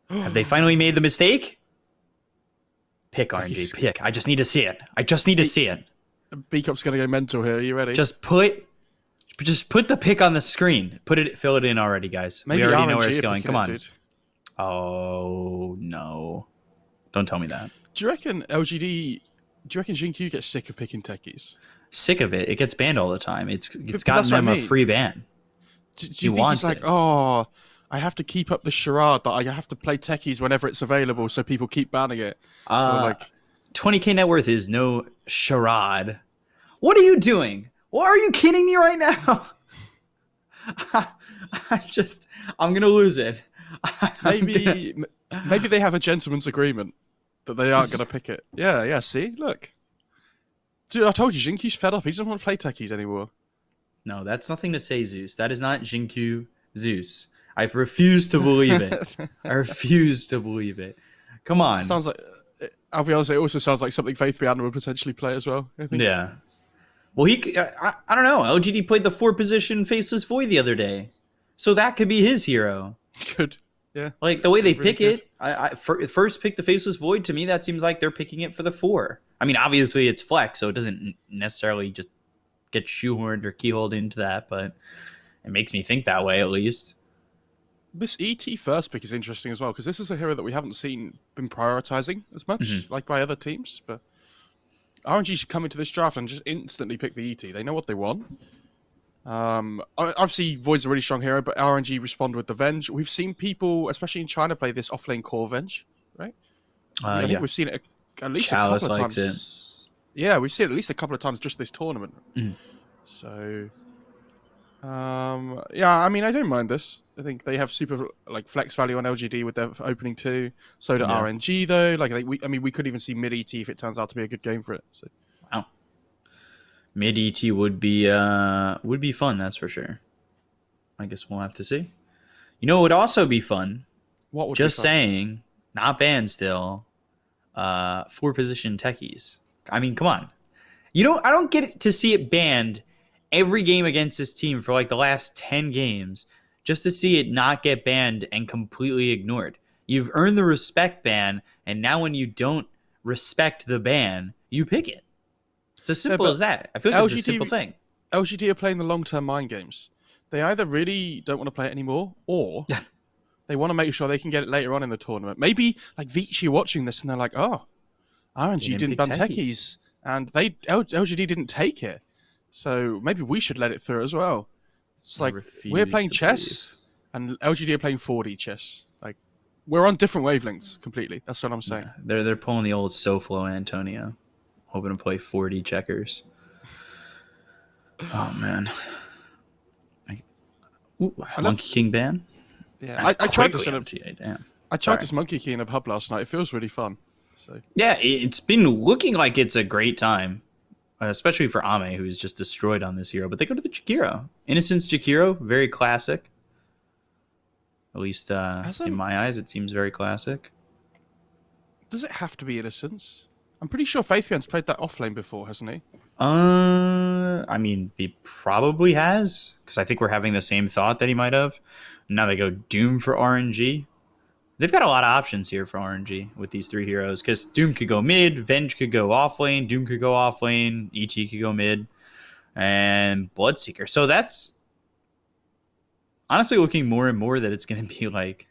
Have they finally made the mistake? Pick RNG. Techie's Pick. I just need to see it. I just need to B see it. B Cup's gonna go mental here. Are you ready? Just put just put the pick on the screen. Fill it in already, guys. We Maybe already know where RNG it's are going. picking Come it, on. dude. Oh no. Don't tell me that. Do you reckon LGD? Do you reckon Jinkyu gets sick of picking techies? Sick of it. It gets banned all the time. It's But gotten that's what I them a mean. free ban. Do He you think he's wants like, it. oh, I have to keep up the charade that I have to play techies whenever it's available, so people keep banning it, or Uh like, 20k net worth is no charade. What are you doing? What are you kidding me right now? I just I'm gonna lose it. I'm gonna maybe maybe they have a gentleman's agreement that they aren't gonna pick it. Yeah, yeah. See, look, dude, I told you, Jinkyu's fed up. He doesn't want to play techies anymore. No, that's nothing to say, Zeus. That is not Jinku Zeus. I refuse to believe it. I refuse to believe it. Come on. Sounds like. I'll be honest. It also sounds like something Faith Beander would potentially play as well. I think. Yeah. Well, I don't know. LGD played the 4 position Faceless Void the other day. So that could be his hero. Good. Yeah. Like, the way they It really pick could. it, first pick the Faceless Void, to me, that seems like they're picking it for the 4. I mean, obviously it's flex, so it doesn't necessarily just get shoehorned or keyholed into that, but it makes me think that way, at least. This ET first pick is interesting as well because this is a hero that we haven't been prioritizing as much, like by other teams. But RNG should come into this draft and just instantly pick the ET. They know what they want. Obviously, Void's a really strong hero, but RNG respond with the Venge. We've seen people, especially in China, play this offlane core Venge, right? I think Yeah. we've seen it at least Chalice a couple of likes it. times. Yeah, we've seen it at least a couple of times just this tournament. Mhm. So, yeah, I mean, I don't mind this. I think they have super like flex value on LGD with their opening 2. So do Yeah. RNG though. Like, we could even see mid ET if it turns out to be a good game for it. So. Wow. Mid ET would be fun, that's for sure. I guess we'll have to see. You know, it would also be fun. What would be Just fun? saying, not banned still. 4 position techies. I mean, come on. I don't get to see it banned every game against this team for like the last 10 games just to see it not get banned and completely ignored. You've earned the respect ban, and now when you don't respect the ban, you pick it. It's as Yeah, simple but as that. I feel like it's a simple thing. LGD are playing the long-term mind games. They either really don't want to play it anymore, or they want to make sure they can get it later on in the tournament. Maybe like Vici watching this and they're like, "Oh, RNG didn't pick ban techies. techies, and LGD didn't take it, so maybe we should let it through as well." It's I like we're refuse playing to chess, and LGD are playing 4D chess. Like we're on different wavelengths completely. That's what I'm saying. Yeah, they're pulling the old SoFlo Antonio, hoping to play 4D checkers. Oh man. Monkey King ban? Yeah, I tried this in a MTA, damn. I tried this Monkey Key in a pub last night. It feels really fun. So Yeah, it's been looking like it's a great time, especially for Ame, who's just destroyed on this hero. But they go to the Jakiro. Innocence Jakiro, very classic. At least in my eyes, it seems very classic. Does it have to be Innocence? I'm pretty sure Faithian's played that offlane before, hasn't he? I mean, he probably has, because I think we're having the same thought that he might have. Now they go Doom for RNG. They've got a lot of options here for RNG with these 3 heroes, because Doom could go mid, Venge could go off lane, Doom could go off lane, ET could go mid, and Bloodseeker. So that's honestly looking more and more that it's going to be like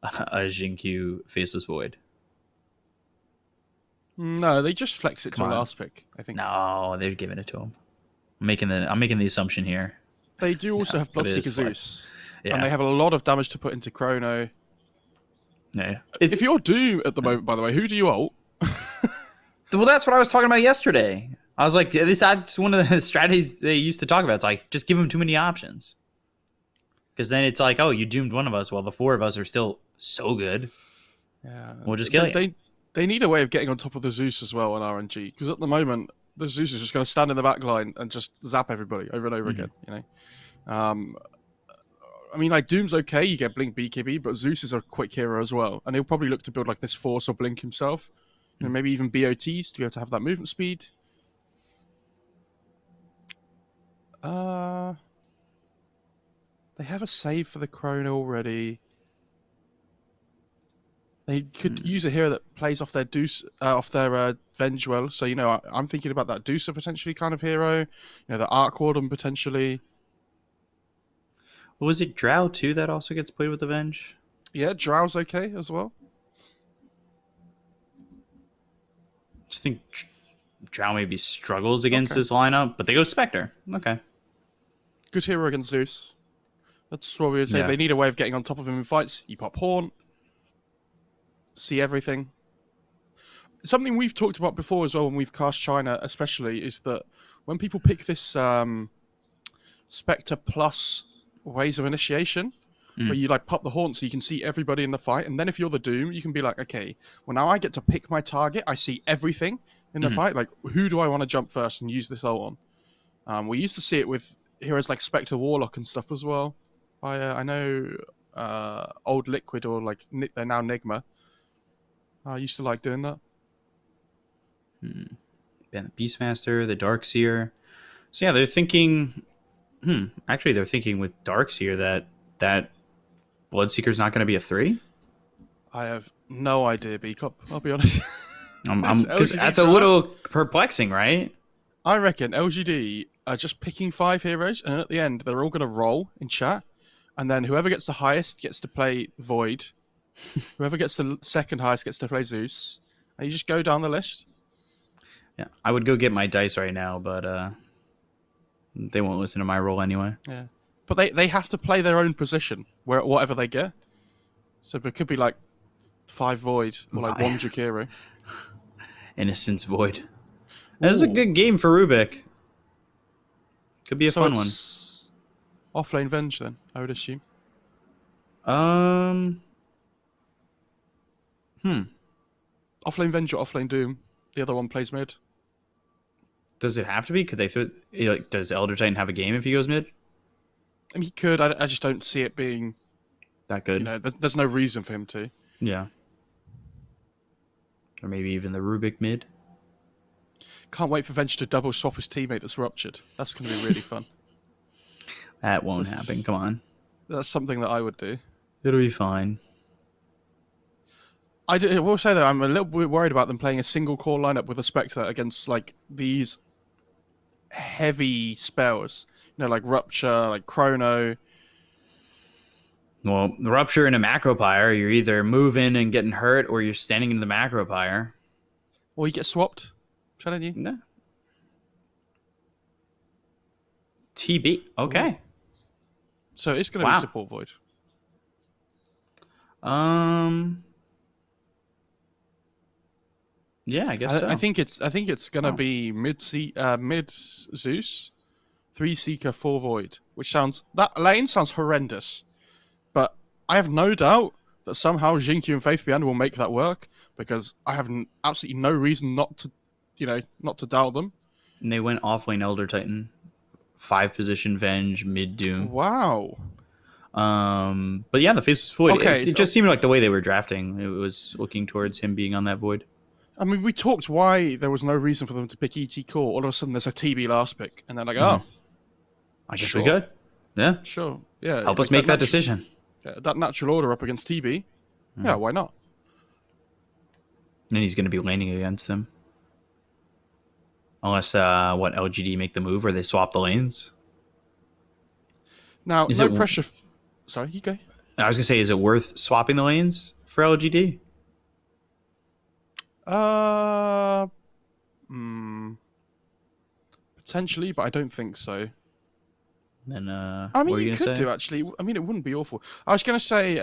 a Jinkyu Faceless Void. No, they just flex it Come to on. last pick, I think. No, they're giving it to him. I'm making the assumption here. They do also have but it Bloodseeker is flex. Zeus. Yeah. And they have a lot of damage to put into Chrono. Yeah. If you're Doom at the moment, by the way, who do you ult? Well, that's what I was talking about yesterday. I was like, that's one of the strategies they used to talk about. It's like, just give them too many options. Because then it's like, oh, you doomed one of us. Well, the 4 of us are still so good. Yeah, We'll just kill you. They need a way of getting on top of the Zeus as well on RNG. Because at the moment, the Zeus is just going to stand in the back line and just zap everybody over and over again. You know, I mean, like Doom's okay. You get Blink BKB, but Zeus is a quick hero as well, and he'll probably look to build like this Force or Blink himself. And maybe even BOTs to be able to have that movement speed. They have a save for the Chrono already. They could use a hero that plays off their Deuce, off their Venge well. So, you know, I'm thinking about that Deucer potentially kind of hero. You know, the Arc Warden potentially. Well, was it Drow too that also gets played with Avenge? Yeah, Drow's okay as well. Just think Drow maybe struggles against Okay. this lineup, but they go Spectre. Okay. Good hero against Zeus. That's what we would say. Yeah. They need a way of getting on top of him in fights. You pop Haunt, see everything. Something we've talked about before as well when we've cast China especially is that when people pick this Spectre plus ways of initiation, where you like pop the Haunt so you can see everybody in the fight, and then if you're the Doom, you can be like, okay, well now I get to pick my target, I see everything in the fight, like who do I want to jump first and use this ult on? We used to see it with heroes like Spectre Warlock and stuff as well. I know old Liquid or like they're now Nigma. I used to like doing that. And the Beastmaster, the Darkseer. So yeah, they're thinking. Actually, they're thinking with Darkseer that Bloodseeker's not going to be a 3. I have no idea, B-Cop, I'll be honest. Because that's a little perplexing, right? I reckon LGD are just picking 5 heroes, and at the end, they're all going to roll in chat, and then whoever gets the highest gets to play Void. Whoever gets the second highest gets to play Zeus. And you just go down the list. Yeah, I would go get my dice right now, but they won't listen to my roll anyway. Yeah. But they have to play their own position, whatever they get. So it could be like 5 Void, or like 1 Jakiro. Innocence Void. That is a good game for Rubik. Could be a fun one. Offlane Venge then, I would assume. Hmm. Offlane Venge or Offlane Doom. The other one plays mid. Does it have to be? Could they throw? Like, does Elder Titan have a game if he goes mid? I mean, he could. I just don't see it being That good. You know, there's no reason for him to. Yeah. Or maybe even the Rubik mid. Can't wait for Venge to double swap his teammate that's ruptured. That's going to be really fun. That won't happen. Come on. That's something that I would do. It'll be fine. I will say that I'm a little bit worried about them playing a single core lineup with a Spectre against like these heavy spells. You know, like Rupture, like Chrono. Well, the Rupture in a macro pyre, you're either moving and getting hurt or you're standing in the macro pyre. Or you get swapped, shouldn't you? No. TB. Okay. Ooh. So it's going to be support Void. Yeah, I guess so. I think it's going to be mid Zeus, 3 Seeker, 4 Void, which that lane sounds horrendous. But I have no doubt that somehow Jinkyu and Faith Beyond will make that work, because I have absolutely no reason not to doubt them. And they went offlane Elder Titan, 5 position Venge, mid Doom. Wow. But yeah, the Faceless Void. Okay, it just seemed like the way they were drafting, it was looking towards him being on that Void. I mean, we talked why there was no reason for them to pick ET Core. All of a sudden, there's a TB last pick, and they're like, "Oh, I guess we could." Yeah, sure, yeah. Help us make that decision. Yeah, that natural order up against TB. Yeah, why not? And he's going to be laning against them, unless LGD make the move or they swap the lanes. Now, no pressure. Sorry, you go. I was going to say, is it worth swapping the lanes for LGD? Potentially, but I don't think so. Then, I mean, you could do actually. I mean, it wouldn't be awful. I was going to say,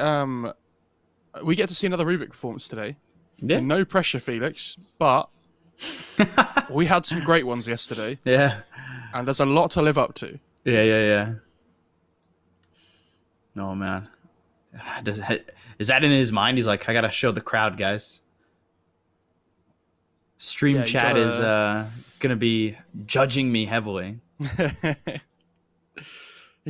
we get to see another Rubik performance today. Yeah. No pressure, Felix, but we had some great ones yesterday. Yeah. And there's a lot to live up to. Yeah. Oh man, is that in his mind? He's like, I gotta show the crowd, guys. Stream chat is gonna be judging me heavily. Do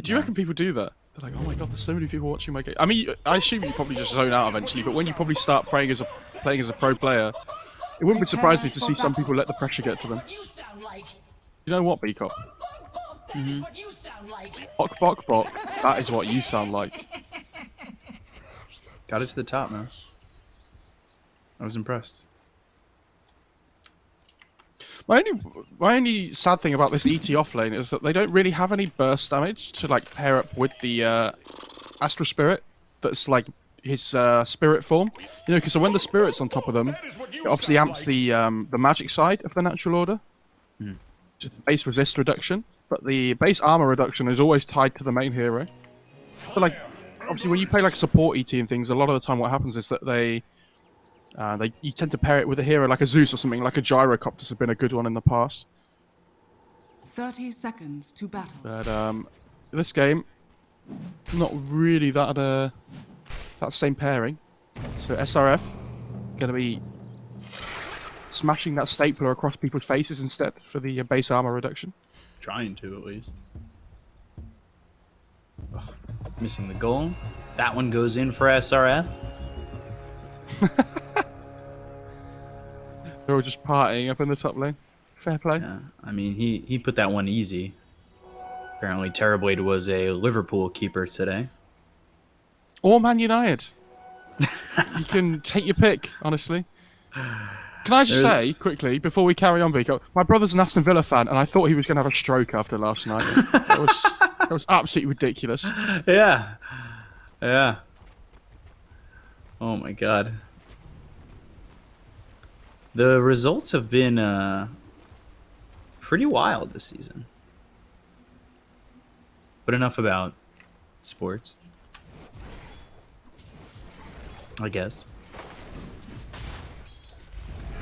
you reckon people do that? They're like, oh my god, there's so many people watching my game. I mean, I assume you probably just zone out eventually, but when you probably start playing as a pro player, it wouldn't be surprising to see some people let the pressure get to them. You know what, Beacop? Bok, bok, bok. That is what you sound like. Got it to the top, man. I was impressed. My only sad thing about this ET off lane is that they don't really have any burst damage to like pair up with the Astral Spirit. That's like his spirit form. You know, because when the spirit's on top of them, it obviously amps the magic side of the natural order, just the base resist reduction. But the base armor reduction is always tied to the main hero. So like, obviously, when you play like support ET and things, a lot of the time what happens is that you tend to pair it with a hero like a Zeus or something, like a Gyrocopter has been a good one in the past. 30 seconds to battle. But this game, not really that same pairing. So SRF gonna be smashing that stapler across people's faces instead for the base armor reduction. Trying to, at least. Ugh, missing the goal. That one goes in for SRF. They're all just partying up in the top lane. Fair play. Yeah, I mean, he put that one easy. Apparently, Terrorblade was a Liverpool keeper today. Or Man United. You can take your pick, honestly. Can I just say, quickly, before we carry on, Biko, my brother's an Aston Villa fan, and I thought he was going to have a stroke after last night. That was absolutely ridiculous. Yeah. Yeah. Oh my god. The results have been pretty wild this season. But enough about sports, I guess.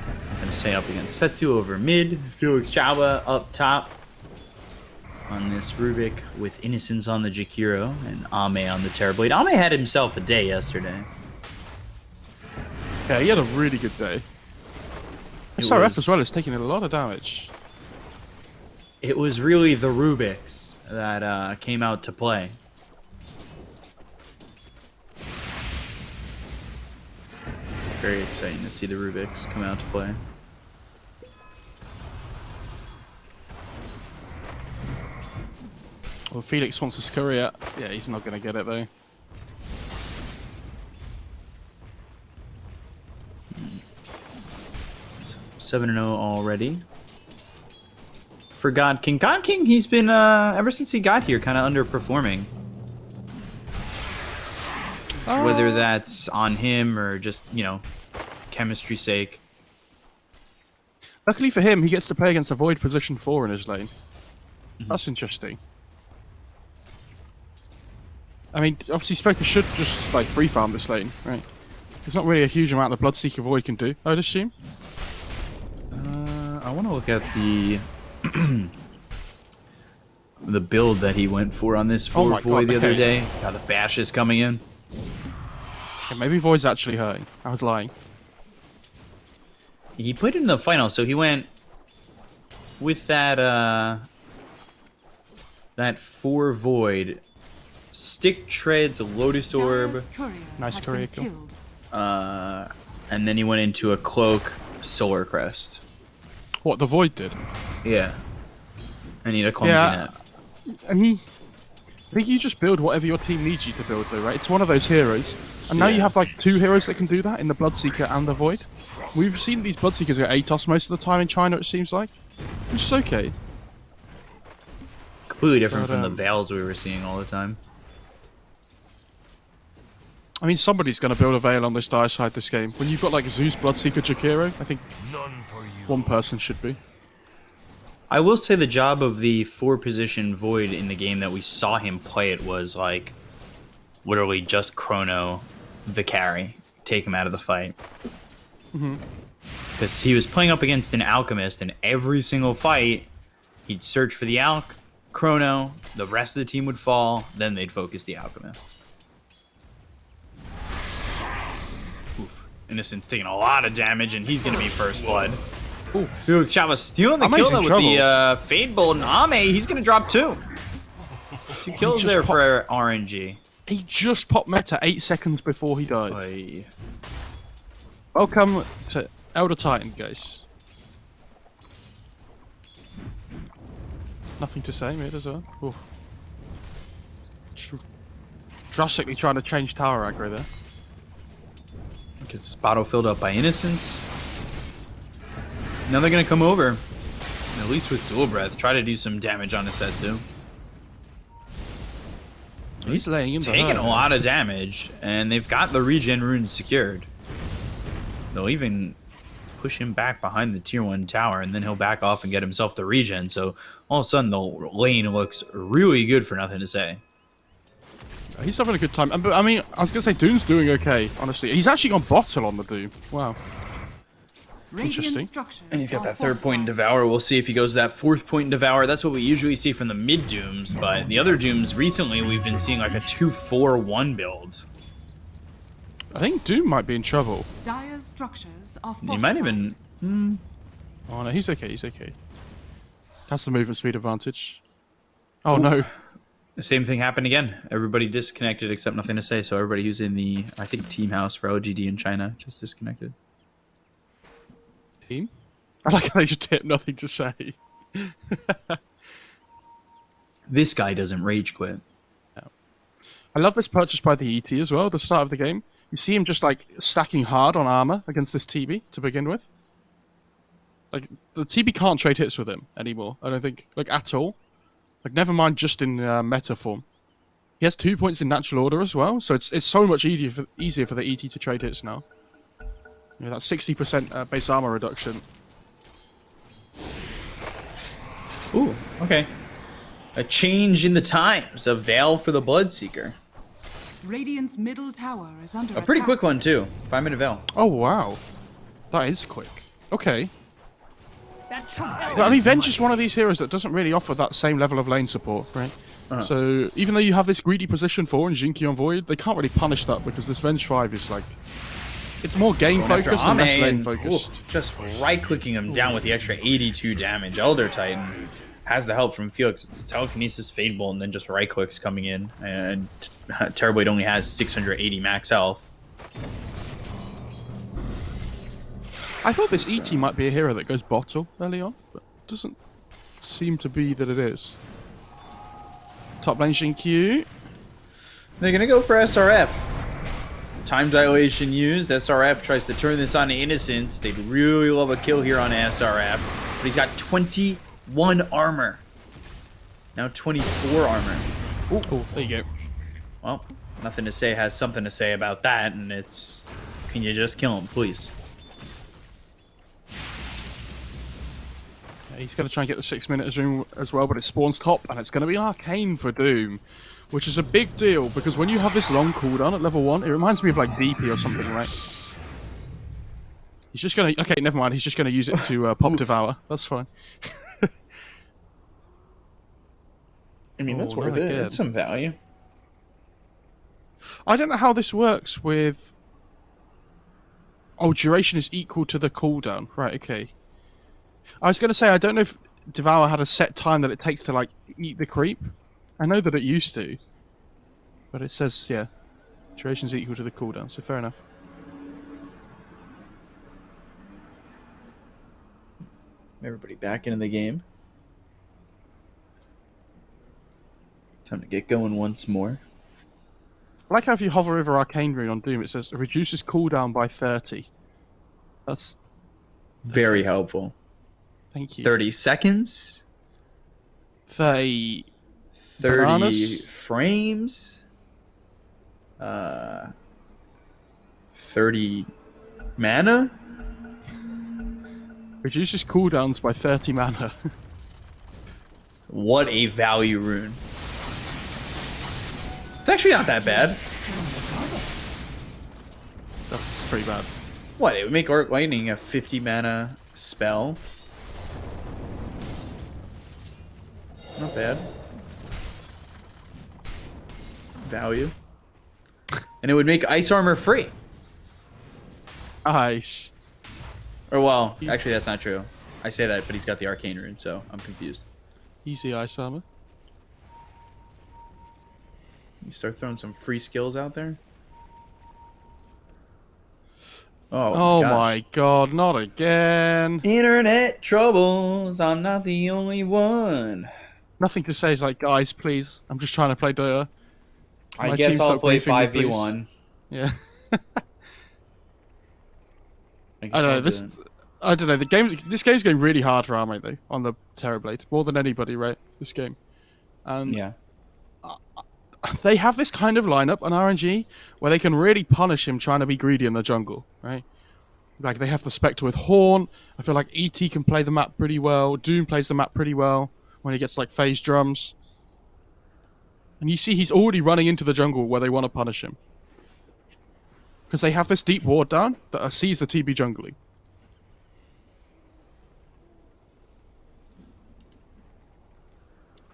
I'm going to say up against Setsu over mid. Felix Chaba up top on this Rubik with Innocence on the Jakiro and Ame on the Terrorblade. Ame had himself a day yesterday. Yeah, he had a really good day. SRF as well is taking a lot of damage. It was really the Rubiks that came out to play. Very exciting to see the Rubiks come out to play. Well, Felix wants a Scurrier. Yeah, he's not going to get it though. So 7-0 already. For God King. God King, he's been, ever since he got here, kind of underperforming. Whether that's on him or just, you know, chemistry sake. Luckily for him, he gets to play against a Void position 4 in his lane. That's interesting. I mean, obviously Spectre should just, like, free farm this lane, right? There's not really a huge amount the Bloodseeker Void can do, I'd assume. I want to look at the the build that he went for on this Void the other day. God, the bash is coming in. Okay, maybe Void's actually hurting. I was lying. He played in the final, so he went with that that 4 Void, Stick Treads, Lotus Orb, nice courier kill. and then he went into a Cloak, Solar Crest. What, the Void did? Yeah. And he had a Clumsy Net. I mean, I think you just build whatever your team needs you to build, though, right? It's one of those heroes. And now you have, like, 2 heroes that can do that in the Bloodseeker and the Void. We've seen these Bloodseekers get ATOS most of the time in China, it seems like. Which is okay. Completely different from the Veils we were seeing all the time. I mean, somebody's going to build a Veil on this dire side this game. When you've got, like, Zeus, Bloodseeker, Jakiro, I think one person should be. I will say the job of the 4-position Void in the game that we saw him play it was, like, literally just Chrono the carry. Take him out of the fight. Because he was playing up against an Alchemist, and every single fight, he'd search for the Alch, Chrono, the rest of the team would fall, then they'd focus the Alchemist. Oof. Innocent's taking a lot of damage, and he's going to be first blood. Ooh. Dude, Chava stealing the kill with the Fade Bolt, and Ame, he's going to drop 2. 2 kills there for RNG. He just popped meta 8 seconds before he died. Oy. Welcome to Elder Titan, guys. Nothing to say, mate, as well. Ooh. Drastically trying to change tower aggro there. Gets this bottle filled up by Innocence. Now they're gonna come over. At least with Dual Breath, try to do some damage on Setsu. He's laying in taking a lot of damage, and they've got the regen rune secured. They'll even push him back behind the tier 1 tower, and then he'll back off and get himself the regen. So all of a sudden, the lane looks really good for nothing to say. He's having a good time. I mean, I was going to say Doom's doing okay, honestly. He's actually gone bottle on the Doom. Wow. Interesting. And he's got that 3rd point in Devour. We'll see if he goes that 4th point in Devour. That's what we usually see from the mid Dooms, but the other Dooms recently we've been seeing like a 2-4-1 build. I think Doom might be in trouble. Dire's structures are He might even... Oh no, he's okay, he's okay. That's the movement speed advantage. Oh no. The same thing happened again. Everybody disconnected except nothing to say, so everybody who's in the, I think, team house for LGD in China just disconnected. Team? I like how they just hit nothing to say. This guy doesn't rage quit. I love this purchase by the ET as well, at the start of the game. You see him just like stacking hard on armor against this TB to begin with. Like, the TB can't trade hits with him anymore, I don't think. Like, at all. Like, never mind just in meta form. He has 2 points in natural order as well, so it's so much easier for the ET to trade hits now. You know, that 60% base armor reduction. Ooh, okay. A change in the times. A veil for the Bloodseeker. Radiant's middle tower is under A pretty attack. quick one, too. 5-minute veil. Oh, wow. That is quick. Okay. I mean, Venge is one of these heroes that doesn't really offer that same level of lane support, right? So, even though you have this greedy position 4 and Jinky on Void, they can't really punish that because this Venge 5 is like... It's more game-focused and less lane-focused. Just right-clicking him down with the extra 82 damage. Elder Titan has the help from Felix. It's Telekinesis, Fade Bolt, and then just right-clicks coming in. And Terrorblade only has 680 max health. I thought this ET might be a hero that goes bottle early on, but it doesn't seem to be that it is. Top lane Q. They're going to go for SRF. Time dilation used. SRF tries to turn this on to Innocence. They'd really love a kill here on SRF. But he's got 21 armor. Now 24 armor. Ooh, there you go. Well, nothing to say has something to say about that, and it's... Can you just kill him, please? Yeah, he's going to try and get the 6-minute Doom as well, but it spawns top, and it's going to be Arcane for Doom. Which is a big deal, because when you have this long cooldown at level 1, it reminds me of like DP or something, right? He's just gonna... Okay, never mind, he's just gonna use it to pop Devour. That's fine. I mean, that's worth it. That's some value. I don't know how this works with... Oh, duration is equal to the cooldown. Right, okay. I was gonna say, I don't know if Devour had a set time that it takes to, like, eat the creep. I know that it used to, but it says, yeah, duration is equal to the cooldown, so fair enough. Everybody back into the game. Time to get going once more. I like how if you hover over Arcane Rune on Doom, it says it reduces cooldown by 30. That's very helpful. Thank you. 30 seconds? 30 bananas? Frames? 30 mana? Reduces cooldowns by 30 mana. What a value rune. It's actually not that bad. That's pretty bad. What, it would make Arc Lightning a 50 mana spell? Not bad. Value. And it would make Ice Armor free. Ice. Or well, actually that's not true. I say that, but he's got the Arcane Rune, so I'm confused. Easy Ice Armor. You start throwing some free skills out there. Oh my god, not again. Internet troubles, I'm not the only one. Nothing to say is like, guys, please. I'm just trying to play Dota. I guess I'll play 5v1. Yeah. Like, I it's don't all know. good. I don't know. This game's going really hard for Arme though on the Terrorblade, more than anybody, right? This game, and Yeah. they have this kind of lineup on RNG where they can really punish him trying to be greedy in the jungle, right? Like they have the Spectre with Horn. I feel like ET can play the map pretty well. Doom plays the map pretty well when he gets like phase drums. And you see he's already running into the jungle where they want to punish him. Because they have this deep ward down that sees the TB jungling.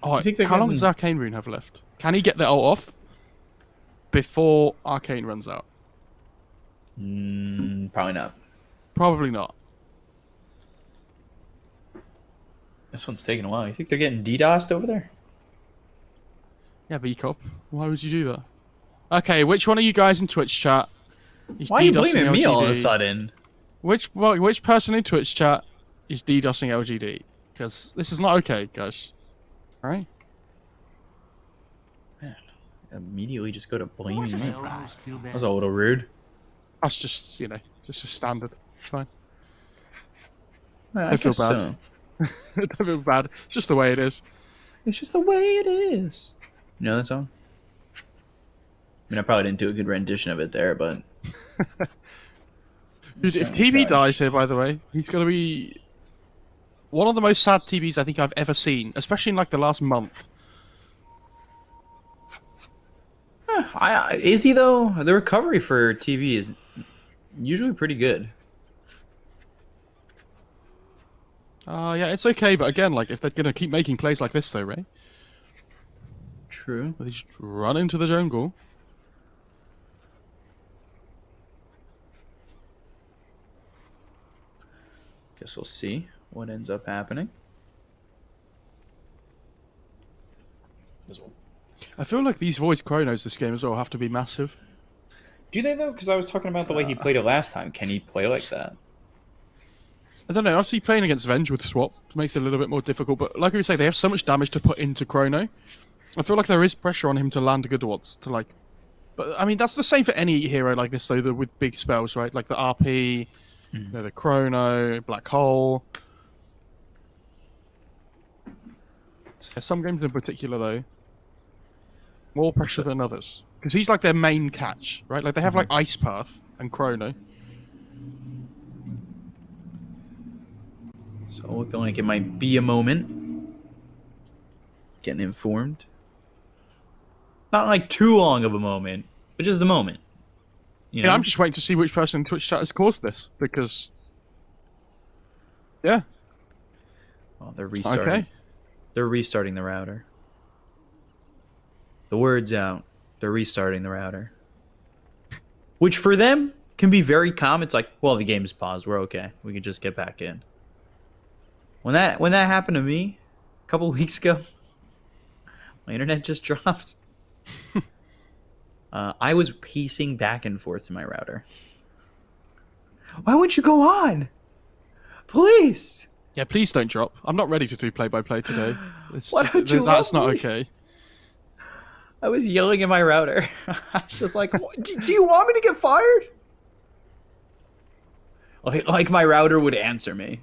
Oh, You think they're how long getting- does Arcane Rune have left? Can he get the ult off before Arcane runs out? Probably not. Probably not. This one's taking a while. You think they're getting DDoSed over there? Yeah, B-Cop. Why would you do that? Okay, which one of you guys in Twitch chat is Why are you DDoSing blaming me all of a LGD? sudden? Which person in Twitch chat is DDoSing LGD? Because this is not okay, guys. Alright? Immediately just go to blaming me. That's a little rude. That's just, you know, just a standard. It's fine. I feel guess bad. so. Don't feel bad. It's just the way it is. It's just the way it is. You know that song? I mean, I probably didn't do a good rendition of it there, but... Dude, if Certainly TB tried. dies here, by the way, he's going to be one of the most sad TBs I think I've ever seen, especially in like the last month. Is he, though? The recovery for TV is usually pretty good. Yeah, it's okay, but again, like, if they're going to keep making plays like this, though, right? True. Where they just run into the jungle. Guess we'll see what ends up happening. I feel like these voice chronos this game as well have to be massive. Do they, though? Because I was talking about the way he played it last time. Can he play like that? I don't know, obviously playing against Venge with swap makes it a little bit more difficult, but like we say, they have so much damage to put into Chrono. I feel like there is pressure on him to land good ones, to like... But, I mean, that's the same for any hero like this, though, with big spells, right? Like the RP, you know, the Chrono, Black Hole... Some games in particular, though, more pressure than others. Because he's like their main catch, right? Like they have like Ice Path and Chrono. So looking like it might be a moment. Getting informed. Not like too long of a moment, but just a moment. You know? Yeah, I'm just waiting to see which person in Twitch chat has caused this, because... Yeah. Oh, they're restarting. Okay. They're restarting the router. The word's out. They're restarting the router. Which for them can be very calm. It's like, well, the game's paused. We're okay. We can just get back in. When that happened to me a couple weeks ago, my internet just dropped. I was pacing back and forth to my router. Why wouldn't you go on? Please. Yeah, please don't drop. I'm not ready to do play-by-play today. Why don't you That's love not me? okay. I was yelling at my router. I was just like, do you want me to get fired? Like my router would answer me.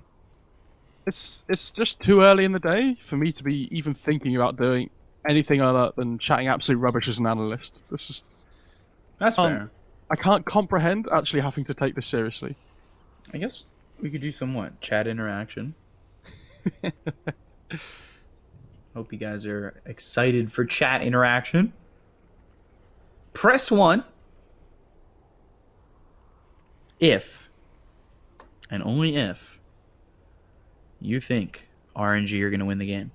It's just too early in the day for me to be even thinking about doing anything other than chatting absolute rubbish as an analyst. This is... That's fair. I can't comprehend actually having to take this seriously. I guess we could do some what? Chat interaction. Hope you guys are excited for chat interaction. Press 1 if, and only if, you think RNG are going to win the game.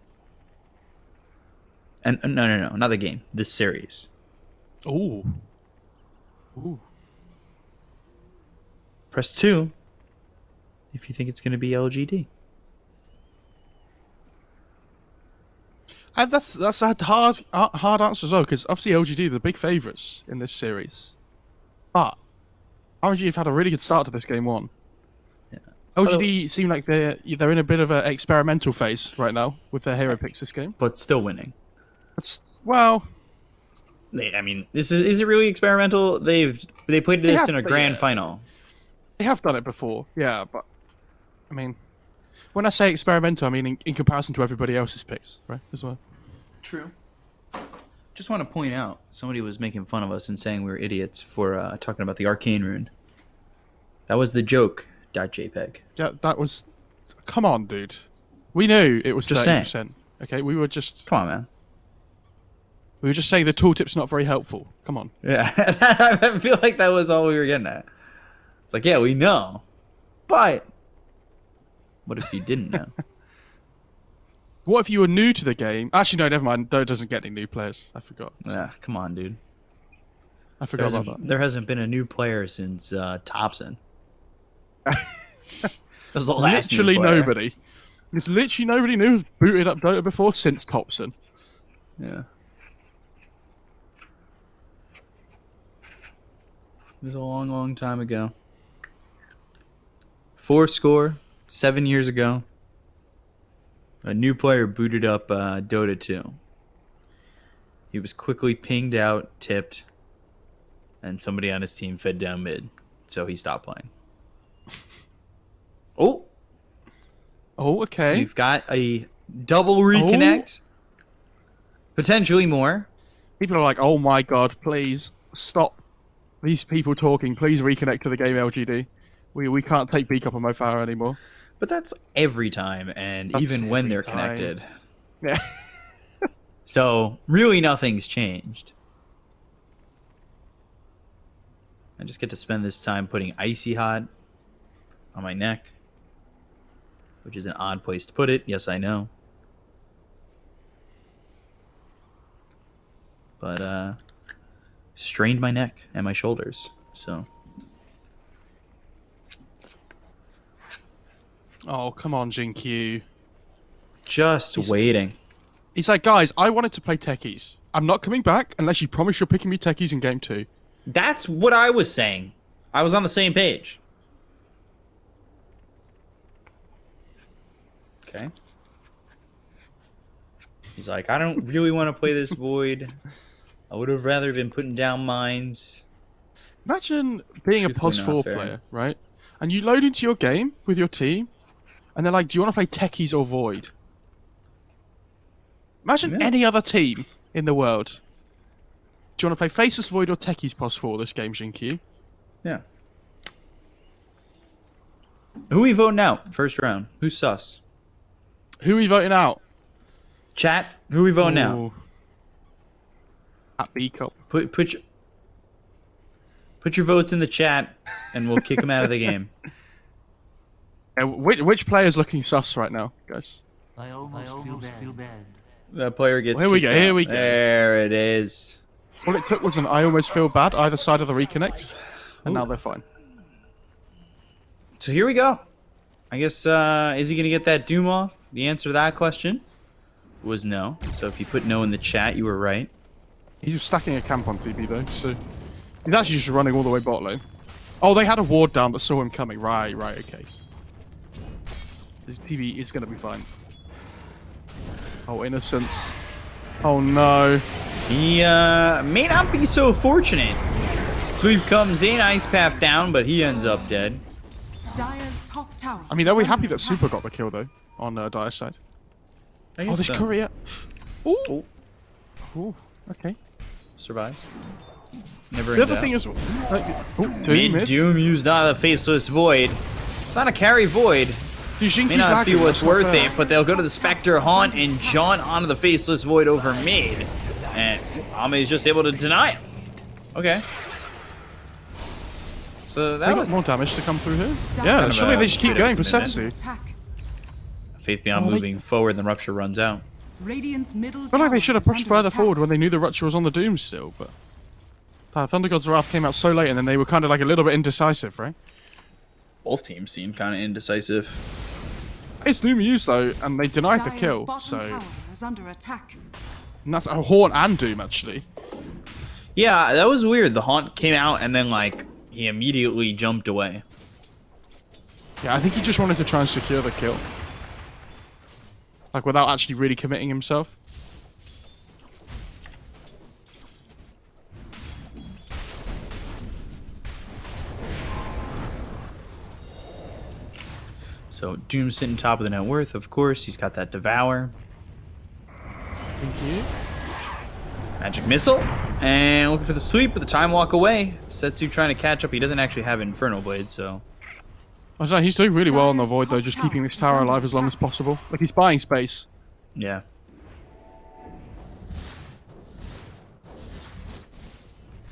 And no, not the game. This series. Ooh. Ooh. Press 2 if you think it's going to be LGD. And that's a hard answer as well, because obviously LGD are the big favourites in this series. But RNG have had a really good start to this game one. Yeah. LGD seem like they're in a bit of an experimental phase right now with their hero picks this game. But still winning. Well, I mean, is it really experimental? They played this in a grand final. They have done it before, yeah, but I mean, when I say experimental, I mean in comparison to everybody else's picks, right? As well. True. Just want to point out, somebody was making fun of us and saying we were idiots for talking about the arcane rune. That was the joke. .jpg. Yeah, that was. Come on, dude. We knew it was Just 30%. Okay, we were just. Come on, man. We were just saying the tooltip's not very helpful. Come on. Yeah, I feel like that was all we were getting at. It's like, yeah, we know, but what if you didn't know? What if you were new to the game? Actually, no, never mind. Dota doesn't get any new players. I forgot. Yeah, come on, dude. I forgot about that. There hasn't been a new player since Thompson. That was the last Literally new player. nobody. There's literally nobody new who's booted up Dota before since Thompson. Yeah. It was a long, long time ago. 7 years ago. A new player booted up Dota 2. He was quickly pinged out, tipped, and somebody on his team fed down mid, so he stopped playing. Oh, okay. we've got a double reconnect, potentially more. People are like, "Oh my god, please stop these people talking. Please reconnect to the game, LGD. We can't take beak up on my fire anymore." But that's every time, and That's even when every they're time. connected. Yeah. So, really nothing's changed. I just get to spend this time putting Icy Hot on my neck, which is an odd place to put it. Yes, I know. But, strained my neck and my shoulders, so... Oh, come on, Jin-Q. Just waiting. He's like, guys, I wanted to play techies. I'm not coming back unless you promise you're picking me techies in game 2. That's what I was saying. I was on the same page. Okay. He's like, I don't really want to play this Void. I would have rather been putting down mines. Imagine being a Truthfully POS not 4 fair. player, right? And you load into your game with your team, and they're like, do you want to play techies or Void? Imagine Yeah. any other team in the world. Do you want to play Faceless Void or Techies POS 4 this game, Jin-Q? Yeah. Who we voting out first round? Who's sus? Who are we voting out? Chat, who we voting out? Ooh. At B-Cup. Put your votes in the chat, and we'll kick him out of the game. Which player's looking sus right now, guys? I almost feel bad. That player gets Here we kicked go, here out. we go. There it is. All it took was an I almost feel bad either side of the reconnect, and now they're fine. So here we go. I guess, is he going to get that Doom off? The answer to that question was no. So if you put no in the chat, you were right. He's stacking a camp on TB though, so he's actually just running all the way bot lane. Oh, they had a ward down that saw him coming. Right, okay. His TV is going to be fine. Oh, innocence. Oh no. He may not be so fortunate. Sleep comes in, Ice Path down, but he ends up dead. Dire's top tower. I mean, are we is happy under that Super attack. got the kill though on Dire's side? I Oh, guess there's so. courier. Ooh. Ooh. Okay. Survives. Never The in other doubt. thing is, Mid Doom used not a Faceless Void. It's not a carry Void. May not be what's worth it, but they'll go to the Spectre Haunt and jaunt onto the Faceless Void over mid. And Ame is just able to deny him. Okay. So They that got was more damage to come through here. Kind Yeah, of surely a they just keep bit of going for commitment. Setsu. Attack. Faith Beyond Oh, they- moving forward, and the Rupture runs out. Radiant's middle I feel like they tower should have is pushed under further attack. forward when they knew the Rupture was on the Doom still, but... Thunder God's Wrath came out so late and then they were kind of like a little bit indecisive, right? Both teams seem kind of indecisive. It's Doom used though, and they denied the Dire's kill, bottom so... tower is under attack. And that's a Horn and Doom, actually. Yeah, that was weird. The Haunt came out, and then, like, he immediately jumped away. Yeah, I think he just wanted to try and secure the kill. Like, without actually really committing himself. So Doom's sitting top of the net worth, of course. He's got that Devour. Thank you. Magic Missile. And looking for the sweep, but the time walk away. Setsu trying to catch up. He doesn't actually have Infernal Blade, so... I don't know, he's doing really well on the Dire's Void, though, top just tower keeping this is tower under alive as long as attack. possible. Like, he's buying space. Yeah.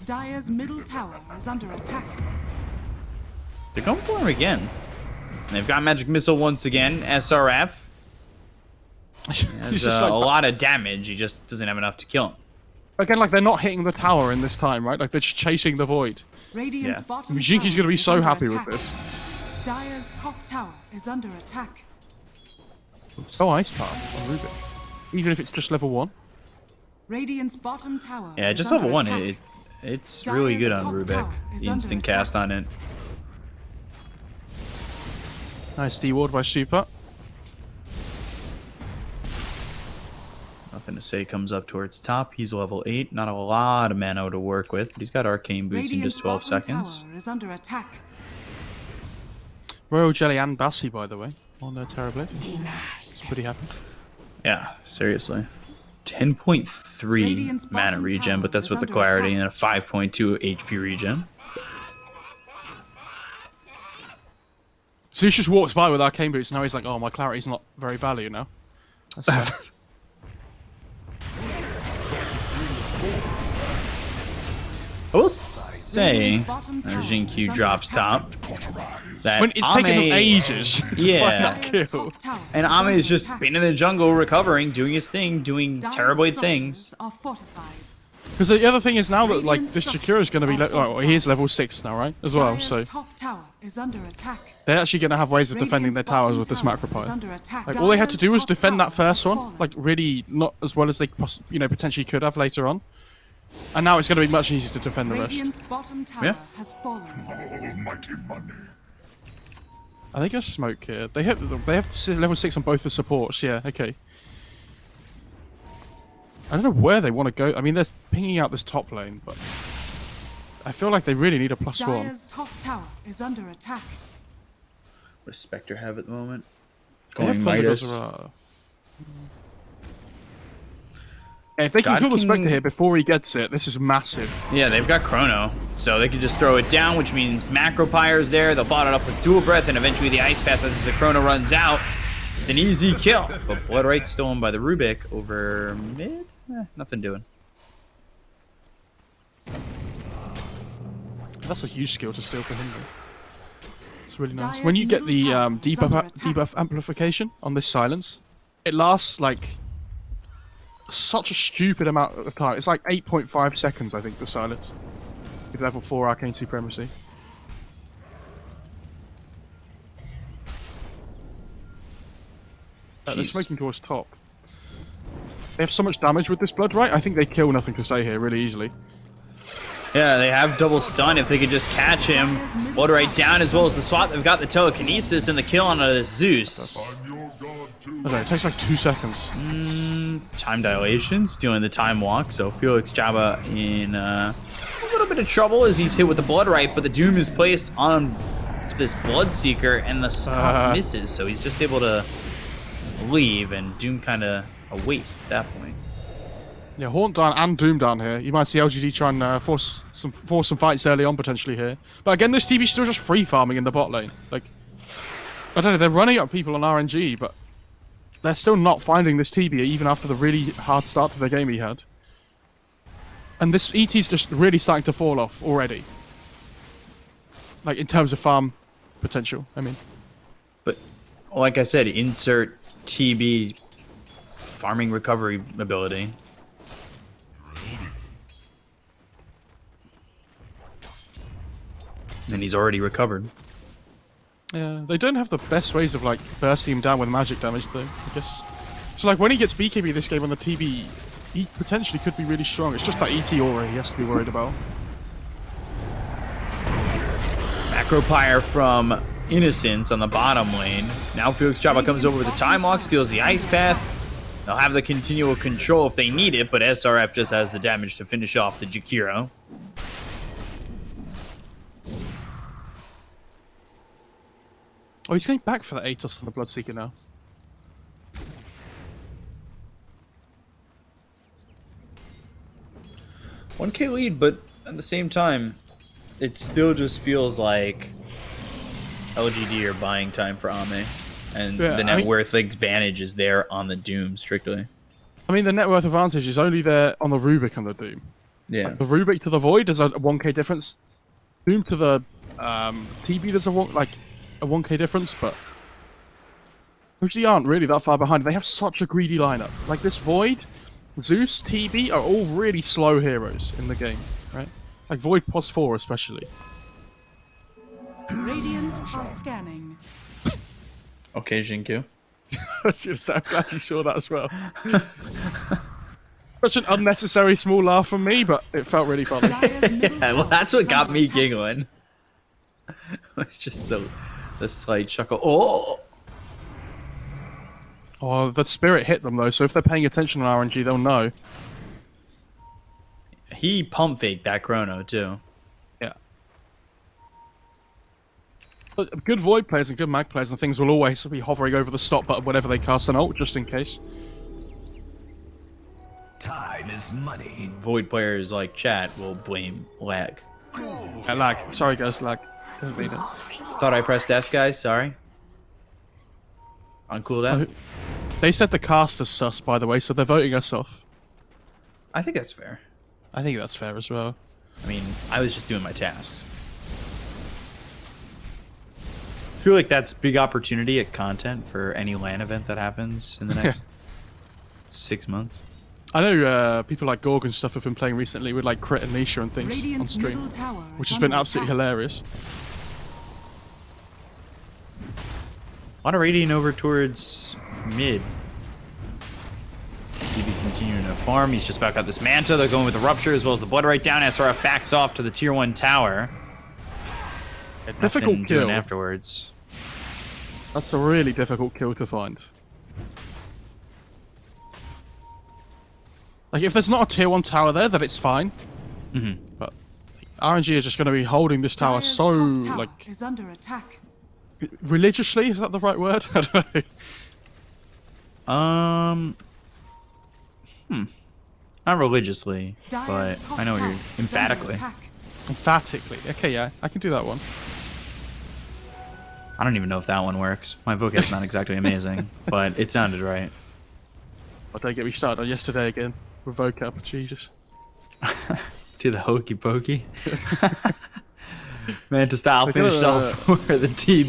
Dire's middle tower is under attack. They're going for him again. And they've got Magic Missile once again. SRF. He's Has just a like, lot of damage. He just doesn't have enough to kill him. again, like, they're not hitting the tower in this time, right? Like, they're just chasing the Void. Radiant's Yeah. bottom Jinki's tower gonna be is so under happy attack. with this. Dire's top tower is under attack. So Ice Path on Rubik. Even if it's just level 1. Radiant's bottom tower Yeah, is just under level 1. attack. It's really good on Dire's top Rubik. tower is The under instant attack. cast on it. Nice D-Ward by Super. Nothing to say comes up towards top. He's level 8. Not a lot of mana to work with, but he's got Arcane Boots in Radiant's just 12 bottom seconds. tower is under attack. Royal Jelly and Bassi, by the way, on their Terrorblade. He's pretty happy. Yeah, seriously. 10.3 Radiant's mana bottom regen, tower but that's is with the under clarity, attack. and a 5.2 HP regen. So he just walks by with Arcane Boots, and now he's like, oh, my clarity's not very value now. That's sad. I will say, Radiant's bottom tower Jin is Q under drops attack. top. That When it's taken them Ame- ages to Yeah. find that Dire's kill. top tower And is Ame under is just attack. been in the jungle, recovering, doing his thing, doing Dire's Terrorblade structures things. are fortified. Because the other thing is now that, like, Radiant this Jakiro is going to be... structures Well, he is level 6 now, right? As well, Dire's so... top tower is under attack. They're actually going to have ways of defending Radiant's their towers bottom with this tower macro is pyre. under attack. Like, all they had to do was Dire's defend top that first tower one, has like, really not as well as they potentially could have later on. And now it's going to be much easier to defend the rest. Radiant's bottom tower Yeah. has fallen. Are they going to smoke here? They have level 6 on both the supports, yeah, okay. I don't know where they want to go. I mean, they're pinging out this top lane, but... I feel like they really need a +1. Dire's top tower is under attack. What does Spectre have at the moment? They have Going Thunder Midas. Gozera. Yeah, if they can God kill the King- Spectre here before he gets it, this is massive. Yeah, they've got Chrono, so they can just throw it down, which means Macro Pyre's there. They'll follow it up with Dual Breath, and eventually the Ice Path as the Chrono runs out. It's an easy kill, but Blood Right stolen by the Rubik over mid. Nothing doing. That's a huge skill to steal for him, though. It's really nice. Dire's When you get the middle tower is under attack. debuff amplification on this silence, it lasts like such a stupid amount of time. It's like 8.5 seconds, I think, the silence. With level 4 Arcane Supremacy. They're Jeez. smoking towards top. They have so much damage with this Blood Right, I think they kill Nothing to Say here really easily. Yeah, they have double stun if they could just catch him. Blood Right down as well as the swap. They've got the telekinesis and the kill on a Zeus. I don't know, it takes like 2 seconds. Time dilation, stealing the time walk. So Felix Jabba in a little bit of trouble as he's hit with the Blood Right, but the Doom is placed on this Bloodseeker and the stop misses. So he's just able to leave, and Doom kind of a waste at that point. Yeah, Haunt down and Doom down here. You might see LGD try and force some fights early on potentially here. But again, this TB's still just free farming in the bot lane. Like, I don't know, they're running up people on RNG, but they're still not finding this TB even after the really hard start to the game he had. And this ET's just really starting to fall off already. Like, in terms of farm potential, I mean. But like I said, insert TB farming recovery ability. And he's already recovered. Yeah, they don't have the best ways of, like, bursting him down with magic damage, though, I guess. So, like, when he gets BKB this game on the TB, he potentially could be really strong. It's just that ET aura he has to be worried about. Macro Pyre from Innocence on the bottom lane. Now Felix Jabba comes over with the Time Walk, steals the Ice Path. They'll have the continual control if they need it, but SRF just has the damage to finish off the Jakiro. Oh, he's going back for the Atos on the Bloodseeker now. $1K lead, but at the same time, it still just feels like LGD are buying time for Ame, and Yeah, the net worth advantage is there on the Doom strictly. I mean, the net worth advantage is only there on the Rubik and the Doom. Yeah, Like, the Rubik to the Void is a 1K difference. Doom to the TB there's a 1K difference, but usually aren't really that far behind. They have such a greedy lineup. Like this Void, Zeus, TB are all really slow heroes in the game, right? Like Void +4 especially. Radiant are scanning. okay, Jinku. I'm glad you saw that as well. Such an unnecessary small laugh from me, but it felt really funny. Dire's middle Yeah, well, tower that's what is got under me attack. giggling. It's just the slight chuckle. Oh, Oh, the spirit hit them though, so if they're paying attention on RNG, they'll know. he pump faked that chrono too. Yeah. But good Void players and good Mag players and things will always be hovering over the stop button whenever they cast an ult, just in case. Time is money. Void players like chat will blame lag. Yeah, lag. Sorry guys, lag. Doesn't mean it. Thought I pressed S, guys. Sorry. On cooldown. They said the caster's sus, by the way, so they're voting us off. I think that's fair. I think that's fair as well. I mean, I was just doing my tasks. I feel like that's big opportunity at content for any LAN event that happens in the next 6 months. I know people like Gorg and stuff have been playing recently with like Crit and Nisha and things on Radiant's stream, middle tower which is has been under absolutely attack. hilarious. A lot of radiant over towards mid. TB continuing to farm. He's just about got this Manta. They're going with the Rupture as well as the Blood right down. SRF backs off to the tier 1 tower. Difficult Nothing doing kill. afterwards. That's a really difficult kill to find. Like, if there's not a tier 1 tower there, then it's fine. Mm-hmm. But RNG is just going to be holding this tower Dire's so, top tower like, is under attack. religiously? Is that the right word? I don't know. Not religiously, Dire's but top I know what tower you're is under emphatically. attack. Emphatically. Okay, yeah, I can do that one. I don't even know if that one works. My vocab's not exactly amazing, but it sounded right. Oh, don't get me started on yesterday again with vocab. Jesus. To the hokey pokey. Manta style They're finished gonna, off for the TB.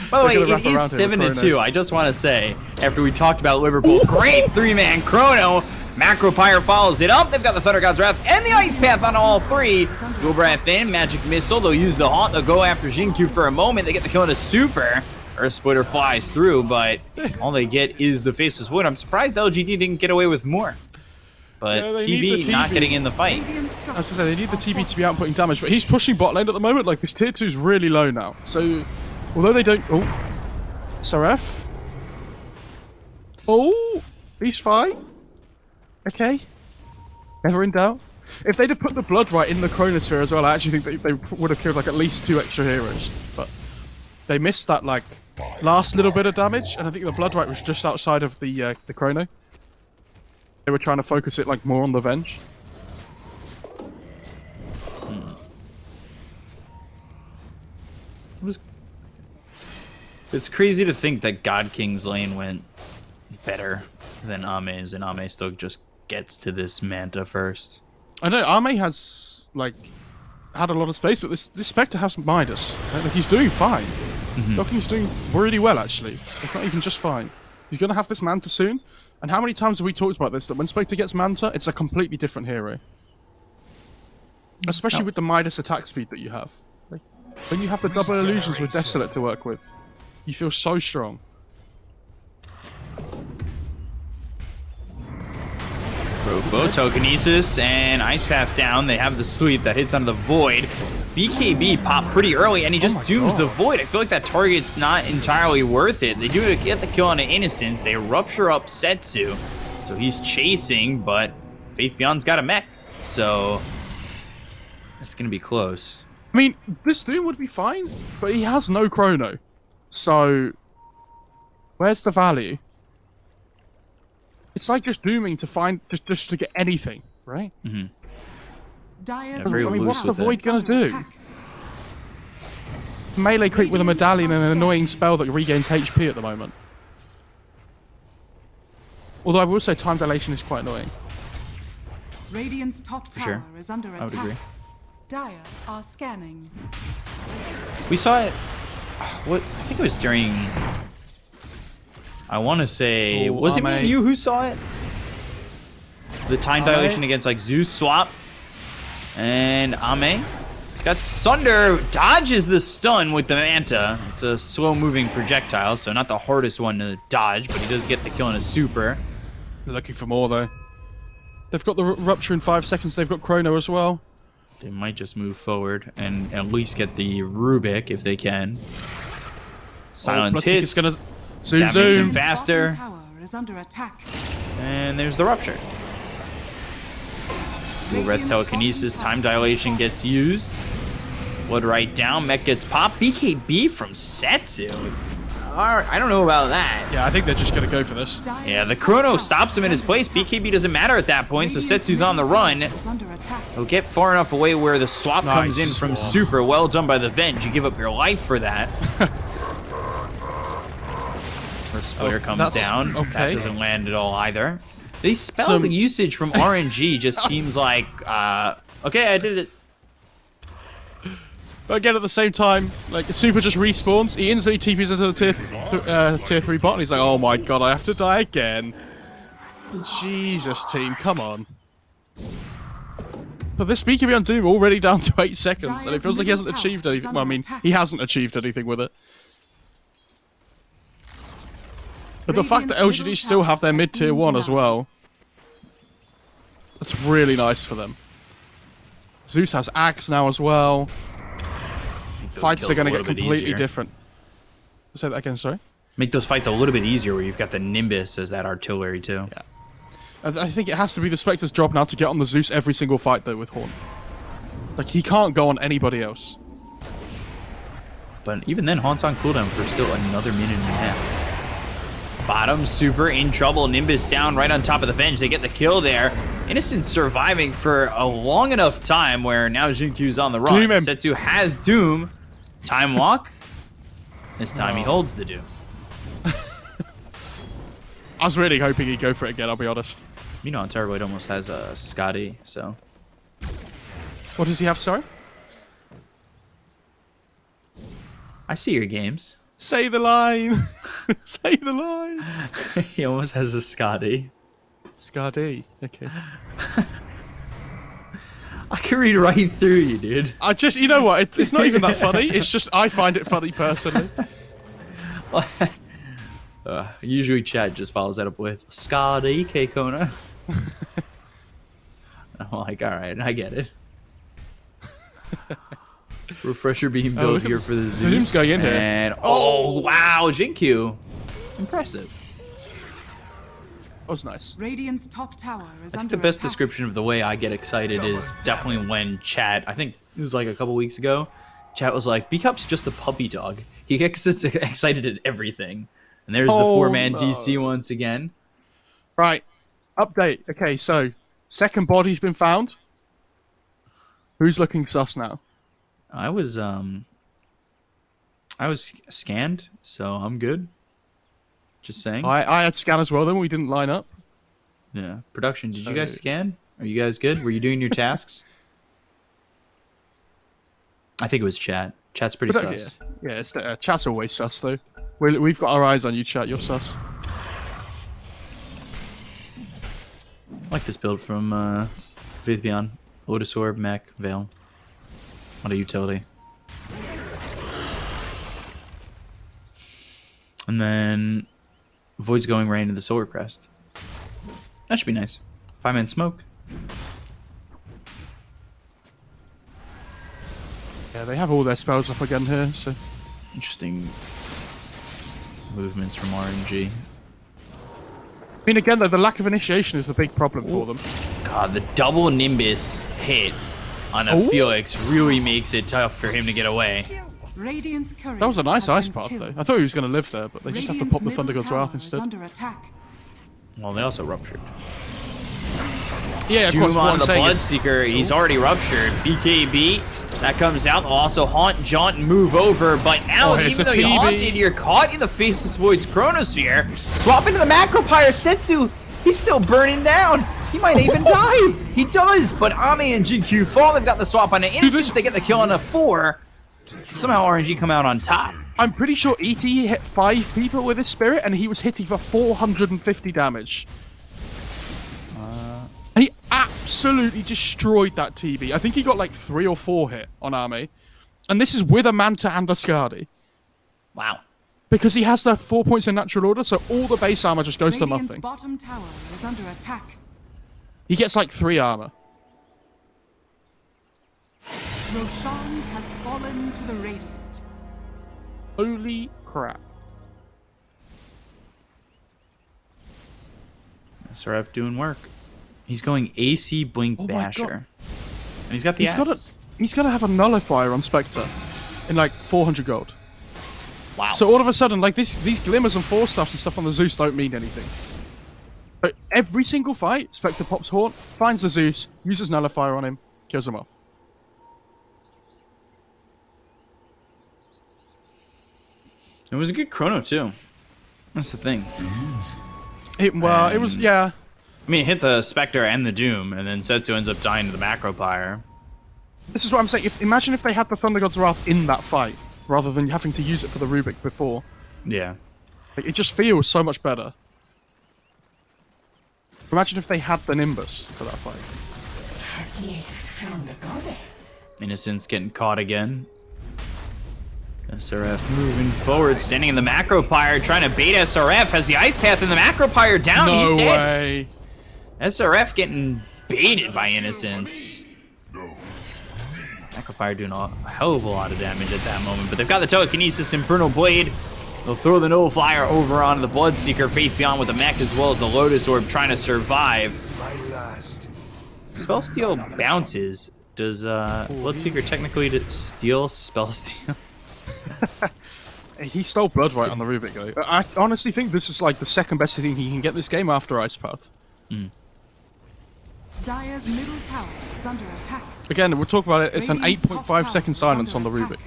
By the way, gonna wrap it is around here with 7-2. I just want to say, after we talked about Liverpool, great 3-man chrono. Macropyre follows it up. They've got the Thunder God's Wrath and the Ice Path on all three. Dual Breath in, Magic Missile. They'll use the Haunt. They'll go after Jinku for a moment. They get the kill into Super. Earth Splitter flies through, but all they get is the Faceless Wood. I'm surprised LGD didn't get away with more. But Yeah, they need TB the not TB. getting in the fight. Radiant I was structures gonna say, they need the are TB to be outputting damage, but he's pushing bot lane at the moment. Like, this tier 2 is really low now. So, although they don't... Oh. Saref. Oh. He's fine. Okay. Never in doubt. If they'd have put the Blood Right in the Chronosphere as well, I actually think they would have killed, like, at least 2 extra heroes. But they missed that, like, last little bit of damage, and I think the Blood Right was just outside of the Chrono. They were trying to focus it, like, more on the Venge. It's crazy to think that God King's lane went better than Ame's, and Ame still just gets to this Manta first. I know Ame has like had a lot of space, but this Spectre has Midas. Right? Like, he's doing fine. God King's doing really well actually. It's not even just fine. He's gonna have this Manta soon. And how many times have we talked about this? That when Spectre gets Manta, it's a completely different hero. Especially with the Midas attack speed that you have. Like, when you have the double illusions with Desolate to work with, you feel so strong. Robo, Tokenesis, and Ice Path down. They have the sweep that hits onto the Void. BKB popped pretty early, and he just my dooms God. the Void. I feel like that target's not entirely worth it. They do get the kill on an Innocence. They rupture up Setsu, so he's chasing, but Faith Beyond's got a mech, so it's going to be close. I mean, this Doom would be fine, but he has no Chrono. So, where's the value? It's like just dooming to find just to get anything, right? Mm-hmm. Dire's very I mean, loose what's the with it. Void gonna under do? attack. Melee creep with a medallion and an annoying spell that regains HP at the moment. Although I will say time dilation is quite annoying. Radiant's top tower sure. is under I would attack. agree. Dire are scanning. We saw it. What I think it was during. I want to say, Oh, was it me Ame. and you who saw it? The time Ame? dilation against like Zeus swap, and Ame. He's got Sunder dodges the stun with the Manta. It's a slow-moving projectile, so not the hardest one to dodge, but he does get the kill in a super. They're looking for more though. They've got the rupture in 5 seconds. They've got Chrono as well. They might just move forward and at least get the Rubik if they can. Silence Bloodseeker's hits. gonna zoom That makes him zoom. faster. Bottom tower is under attack. And there's the rupture. Dual breath telekinesis, time dilation gets used. Blood right down, mech gets popped. BKB from Setsu. Alright, I don't know about that. Yeah, I think they're just gonna go for this. Dire's Yeah, the top Chrono tower stops him in is his place. under attack. BKB doesn't matter at that point, so Radiant's Setsu's on the middle run. tower is under attack. He'll get far enough away where the swap comes in Nice. from super. Well done by the Venge. You give up your life for that. Her splitter comes that's- down. That okay. doesn't land at all either. These spell Some- usage from RNG just seems like, okay, I did it. But again, at the same time, like Super just respawns. He instantly TPs into the tier 3 bot, and he's like, "Oh my god, I have to die again." Jesus, team, come on. But this BKB on Doom already down to 8 seconds, and it feels like he hasn't Dire's middle achieved tower is anything. Well, I under mean, attack. he hasn't achieved anything with it. But the fact that Radiant's LGD middle still tower have their has mid-tier been 1 as denied. well, that's really nice for them. Zeus has Axe now as well. Those Fights kills are going a to little get bit completely easier. different. Say that again, sorry? Make those fights a little bit easier where you've got the Nimbus as that artillery too. Yeah. I think it has to be the Spectre's job now to get on the Zeus every single fight, though, with Horn. Like, he can't go on anybody else. But even then, Haunt's on cooldown for still another minute and a half. Bottom super in trouble. Nimbus down right on top of the Venge. They get the kill there. Innocent surviving for a long enough time where now Jinkyu's on the run. Doom him. Setsu has Doom. Time walk. This time he holds the Doom. I was really hoping he'd go for it again, I'll be honest. You know, Terrorblade almost has a Scotty, so. What does he have, sorry? I see your games. Say the line! Say the line! He almost has a Scotty. Scardy. Okay. I can read right through you, dude. I just, you know what? It's not even that funny. It's just, I find it funny personally. Usually chat just follows that up with Scotty K Kona. I'm like, alright, I get it. Refresher being built look at here this. for the Zeus. Doom's going in here. And oh wow, Jinkyu. Impressive. That was nice. Radiant's top tower is I think under the best attack. description of the way I get excited is definitely when chat, I think it was like a couple weeks ago, chat was like, B-Cup's just a puppy dog. He gets excited at everything. And there's the Oh, 4-man no. DC once again. Right. Update. Okay, so, second body's been found. Who's looking sus now? I was scanned, so I'm good. Just saying. I had scan as well, then we didn't line up. Yeah. Production, did you guys So- scan? Are you guys good? Were you doing your tasks? I think it was chat. Chat's pretty But, sus. yeah, it's, chat's always sus, though. We've got our eyes on you, chat. You're sus. I like this build from Faith Beyond. Lotus Orb, Mech, Veil. What a utility. And then Void's going right into the Solar Crest. That should be nice. 5-man smoke. Yeah, they have all their spells up again here, so... Interesting movements from RNG. I mean, again, though, the lack of initiation is the big problem for them. God, the double Nimbus hit on a Ooh. Felix really makes it tough for him to get away. Radiant's courier That was a nice has ice been path, killed. though. I thought he was going to live there, but they just have to Radiant's pop the middle Thunder God's tower Wrath is instead. under attack. Well, they also ruptured. Yeah, of Doom course. What on I'm the saying is, Bloodseeker. He's already ruptured. BKB. That comes out. They'll also haunt, jaunt, and move over. But now, Oh, it's even a though you TB. haunted, you're caught in the Faceless Void's Chronosphere. Swap into the Macropyre. Setsu, he's still burning down. He might even die. He does. But Ame and GQ fall. They've got the swap on an instant. They get the kill on a 4. Somehow RNG come out on top. I'm pretty sure ET hit 5 people with his spirit, and he was hitting for 450 damage. And he absolutely destroyed that TB. I think he got like 3 or 4 hit on Ame. And this is with a Manta and a Skadi. Wow. Because he has the 4 points in natural order, so all the base armor just goes to Radiant's nothing. bottom tower is under attack. He gets like 3 armor. Roshan has fallen to the Radiant. Holy crap. SRF doing work. He's going AC Blink Oh my Basher. God. And he's got the He's got to have a nullifier on Spectre in like 400 gold. Wow. So all of a sudden, like these glimmers and 4-stuffs and stuff on the Zeus don't mean anything. But every single fight, Spectre pops Haunt, finds the Zeus, uses nullifier on him, kills him off. It was a good chrono too. That's the thing. It was, yeah. I mean, it hit the Spectre and the Doom, and then Setsu ends up dying to the Macropyre. This is what I'm saying. Imagine if they had the Thunder God's Wrath in that fight, rather than having to use it for the Rubik before. Yeah. Like, it just feels so much better. Imagine if they had the Nimbus for that fight. Innocence getting caught again. SRF moving forward, standing in the Macropyre, trying to bait SRF, has the Ice Path and the Macropyre down. No He's dead. way. SRF getting baited by Innocence. Macropyre doing a hell of a lot of damage at that moment, but they've got the Telekinesis Infernal Blade. They'll throw the Nullifier over onto the Bloodseeker, Faith Beyond with the mech, as well as the Lotus Orb trying to survive. Spellsteal bounces. Does Bloodseeker technically steal Spellsteal? He stole Blood right on the Rubik, though. I honestly think this is like the second best thing he can get this game after Ice Path. Dire's middle tower is under attack. Again, we'll talk about it. It's an Radiant's top 8.5 tower second is silence on under the attack. Rubik.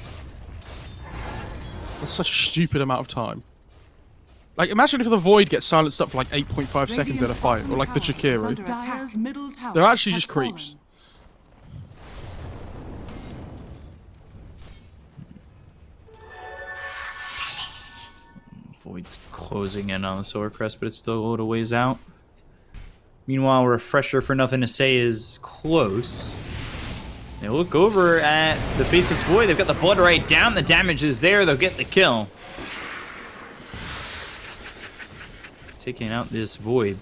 That's such a stupid amount of time. Like, imagine if the Void gets silenced up for like 8.5 seconds in a fight, or like the Chikiro. Dire's middle tower They're actually has just creeps. fallen. Void's closing in on the Solar Crest, but it's still a little ways out. Meanwhile, Refresher for Nothing to Say is close. They look over at the Faceless Void. They've got the blood right down. The damage is there. They'll get the kill. Taking out this Void.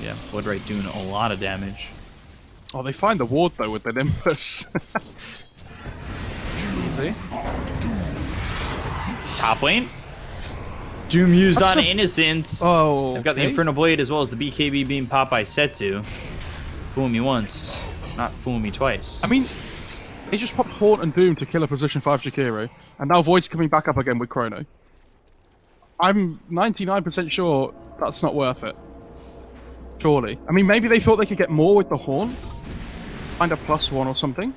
Yeah, blood right doing a lot of damage. Oh, they find the ward though with the Nimbus. See? Top lane. Doom used That's on a- Innocence. Oh, They've got the okay. Infernal Blade as well as the BKB being popped by Setsu. Fool me once, not fool me twice. I mean, they just popped Haunt and Doom to kill a position 5 Chikiro, and now Void's coming back up again with Chrono. I'm 99% sure that's not worth it. Surely. I mean, maybe they thought they could get more with the Haunt? Find a +1 or something?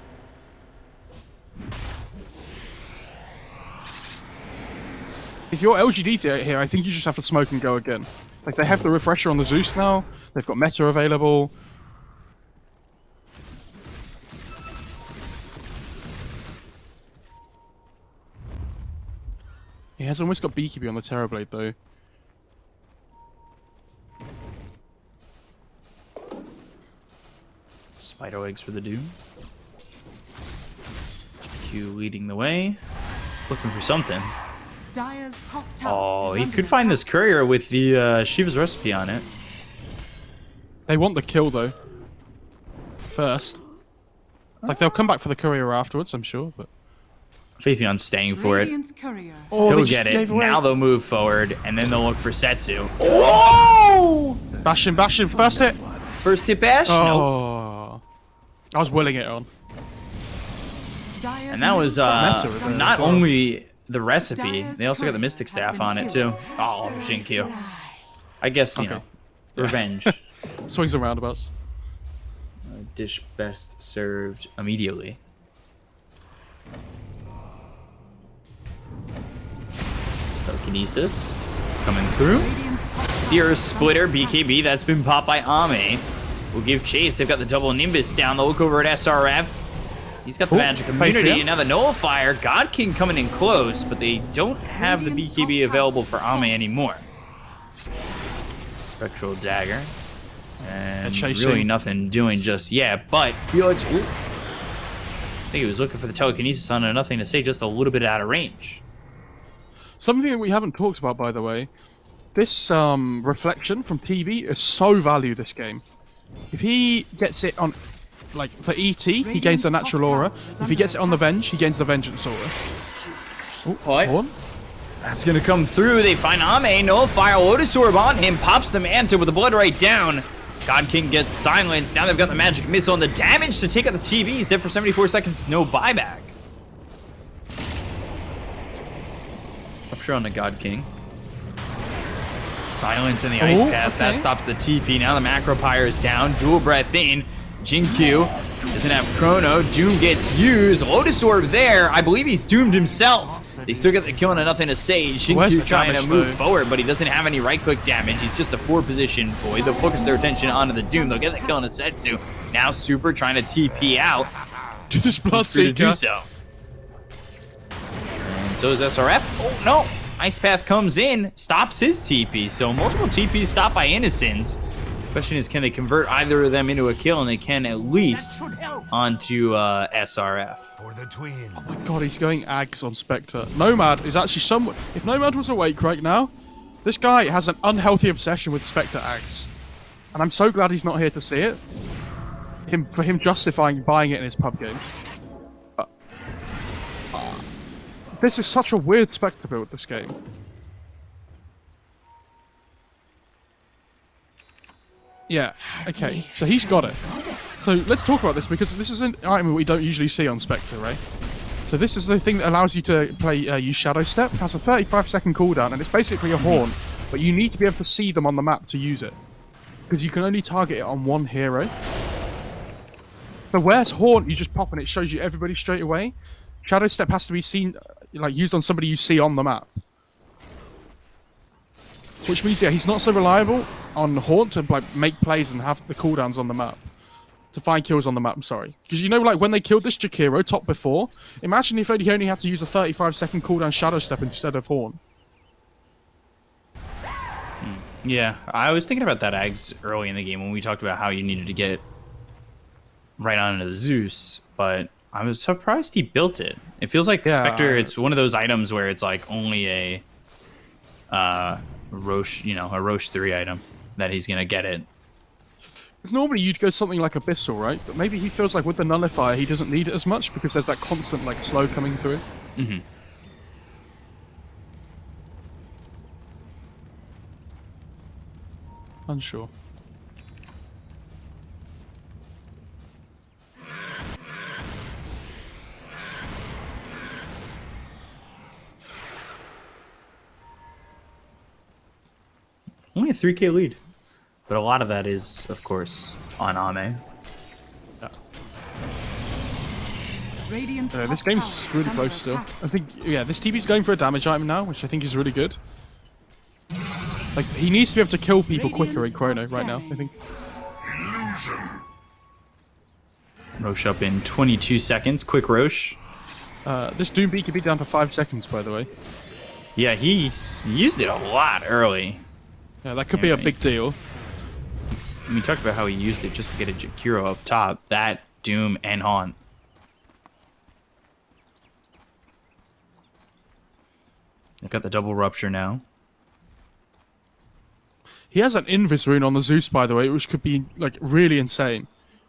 If you're LGD here, I think you just have to smoke and go again. Like, they have the Refresher on the Zeus now, they've got Meta available. He has almost got BKB on the Terrorblade, though. Spider legs for the Doom. Q leading the way. Looking for something. Dire's top tower Oh, is he under could find attack. this courier with the Shiva's recipe on it. They want the kill, though. First. Like, they'll come back for the courier afterwards, I'm sure, but... Faith Beyond staying for it. Radiant's courier. Oh, He'll they just get it. gave away. Now they'll move forward, and then they'll look for Setsu. Bash him, first hit! First hit bash? Nope. Oh. I was willing it on. And that was not only the recipe, they also got the Mystic Staff on it too. Oh, Jinkyu. I guess, you know, revenge. Swings and roundabouts. Dish best served immediately. Telekinesis coming through. Deer Splitter, BKB, that's been popped by Ame. Will give chase. They've got the double Nimbus down. They'll look over at SRF. He's got the magic immunity, and now the Nullifier. God King coming in close, but they don't have the BKB available for Ame anymore. Spectral Dagger. And really nothing doing just yet, but Felix, I think he was looking for the telekinesis on it, nothing to say, just a little bit out of range. Something that we haven't talked about, by the way, this reflection from TV is so valued this game. If he gets it on, like, for ET, he gains the natural aura. If he gets it on the Venge, he gains the vengeance aura. Oh, that's gonna come through. They find Ame, Nullifier, Lotus Orb on him, pops the Manta with the blood right down. God King gets silenced. Now they've got the magic missile and the damage to take out the TVs. Dead for 74 seconds, no buyback. Rupture on the God King. Silence in the ice path. That stops the TP. Now the Macro Pyre is down. Dual Breath in. Jinkyu doesn't have Chrono. Doom gets used. Lotus Orb there. I believe he's doomed himself. They still get the kill and nothing to say. Jinkyu trying to move forward, but he doesn't have any right-click damage. He's just a 4-position boy. They'll focus their attention onto the Doom. They'll get the kill on Setsu. Now Super trying to TP out. Just to do so. And so is SRF. Oh, no. Ice Path comes in, stops his TP. So multiple TPs stopped by Innocents. Question is, can they convert either of them into a kill? And they can at least onto SRF. Oh my god, he's going Ags on Spectre. Nomad is actually somewhat... If Nomad was awake right now, this guy has an unhealthy obsession with Spectre Ags. And I'm so glad he's not here to see it. For him justifying buying it in his pub game. This is such a weird Spectre build, this game. Yeah, okay, so he's got it. So let's talk about this, because this is an item we don't usually see on Spectre, right? So this is the thing that allows you to use Shadow Step. It has a 35-second cooldown, and it's basically a horn, but you need to be able to see them on the map to use it. Because you can only target it on one hero. So where's Horn, you just pop and it shows you everybody straight away. Shadow Step has to be seen, like, used on somebody you see on the map. Which means, yeah, he's not so reliable on Haunt to, like, make plays and have the cooldowns on the map. To find kills on the map, I'm sorry. Because, you know, like, when they killed this Jakiro top before, imagine if he only had to use a 35-second cooldown Shadow Step instead of Horn. Yeah, I was thinking about that, Ags, early in the game when we talked about how you needed to get right onto the Zeus, but I was surprised he built it. It feels like Spectre, it's one of those items where it's, like, only a... Roche, you know, a Roche 3 item that he's gonna get it. Because normally you'd go something like Abyssal, right? But maybe he feels like with the Nullifier he doesn't need it as much because there's that constant, like, slow coming through. Mm-hmm. Unsure. Only a 3k lead. But a lot of that is, of course, on Ame. This game's really close still. I think, yeah, this TV's going for a damage item now, which I think is really good. Like, he needs to be able to kill people quicker in Chrono right now, I think. Roche up in 22 seconds. Quick Roche. This Doom Beat could be down to 5 seconds, by the way. Yeah, he used it a lot early. Yeah, that could be a big deal. We talked about how he used it just to get a Jakiro up top. That, Doom, and Haunt. They've got the double Rupture now. He has an Invis rune on the Zeus, by the way, which could be, like, really insane.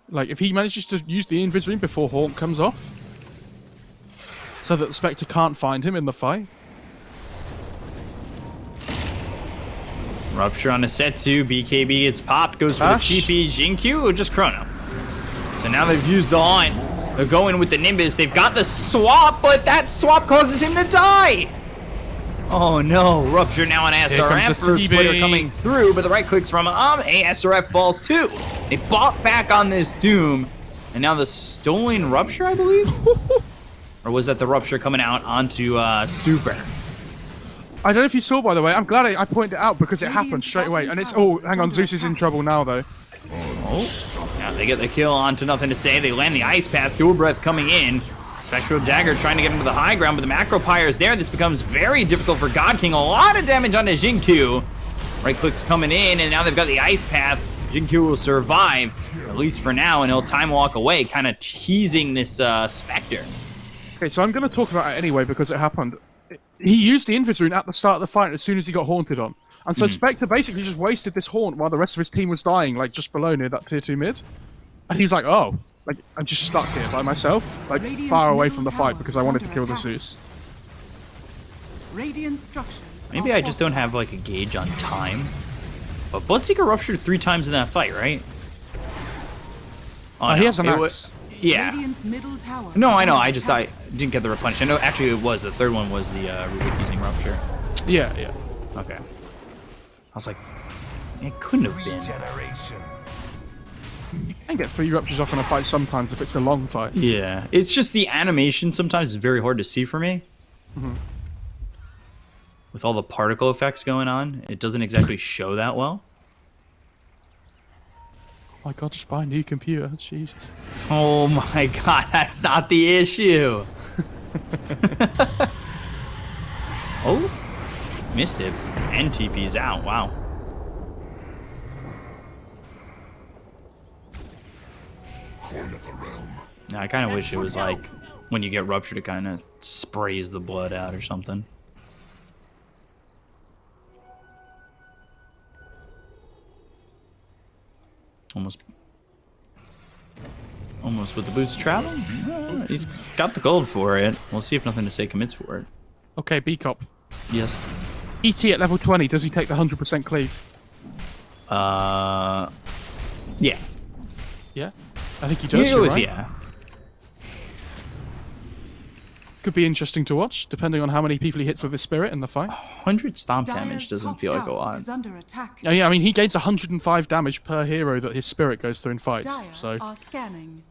Like, if he manages to use the Invis rune before Haunt comes off, so that the Spectre can't find him in the fight. Rupture on a Setsu, BKB gets popped, goes for the TP, Jinkyu, or just Chrono. So now they've used the line. They're going with the Nimbus. They've got the swap, but that swap causes him to die. Oh no, Rupture now on SRF. First player coming through, but the right clicks from AMD. SRF falls too. They bought back on this Doom, and now the stolen Rupture, I believe? Or was that the Rupture coming out onto Super? I don't know if you saw, by the way. I'm glad I pointed it out because it happened straight away. And it's... Oh, hang on. Zeus is in trouble now, though. Oh, now they get the kill onto Nothing to Say. They land the Ice Path. Dual Breath coming in. Spectral Dagger trying to get into the high ground, but the Macro Pyre is there. This becomes very difficult for God King. A lot of damage onto Jinkyu. Right clicks coming in, and now they've got the Ice Path. Jinkyu will survive, at least for now, and he'll time walk away, kind of teasing this Spectre. Okay, so I'm going to talk about it anyway because it happened. He used the Invis rune at the start of the fight as soon as he got haunted on. And so Spectre basically just wasted this haunt while the rest of his team was dying, like just below near that tier 2 mid. And he was like, oh, like I'm just stuck here by myself, like far away from the fight because I wanted to kill the Zeus. Radiant structures. Maybe I just don't have like a gauge on time. But Bloodseeker ruptured 3 times in that fight, right? Oh, he has an axe. Yeah. Middle tower No, I know. I didn't get the replenish. I know. Actually, it was the third one was the Rubik using Rupture. Yeah, yeah. Okay. I was like, it couldn't have been. You can get 3 ruptures off in a fight sometimes if it's a long fight. Yeah, it's just the animation sometimes is very hard to see for me. With all the particle effects going on, it doesn't exactly show that well. Oh my god, just buy a new computer. Jesus. Oh my god, that's not the issue. Oh, missed it. And TP's out. Wow. Now, I kind of wish it was like when you get ruptured, it kind of sprays the blood out or something. Almost with the boots travel. He's got the gold for it. We'll see if Nothing to Say commits for it. Okay, B-Cop. Yes. ET at level 20, does he take the 100% cleave? Yeah. Yeah? I think he does, you're right. Yeah. Could be interesting to watch, depending on how many people he hits with his spirit in the fight. 100 stomp damage doesn't feel like a lot. Yeah, I mean, he gains 105 damage per hero that his spirit goes through in fights. Dire So. are scanning.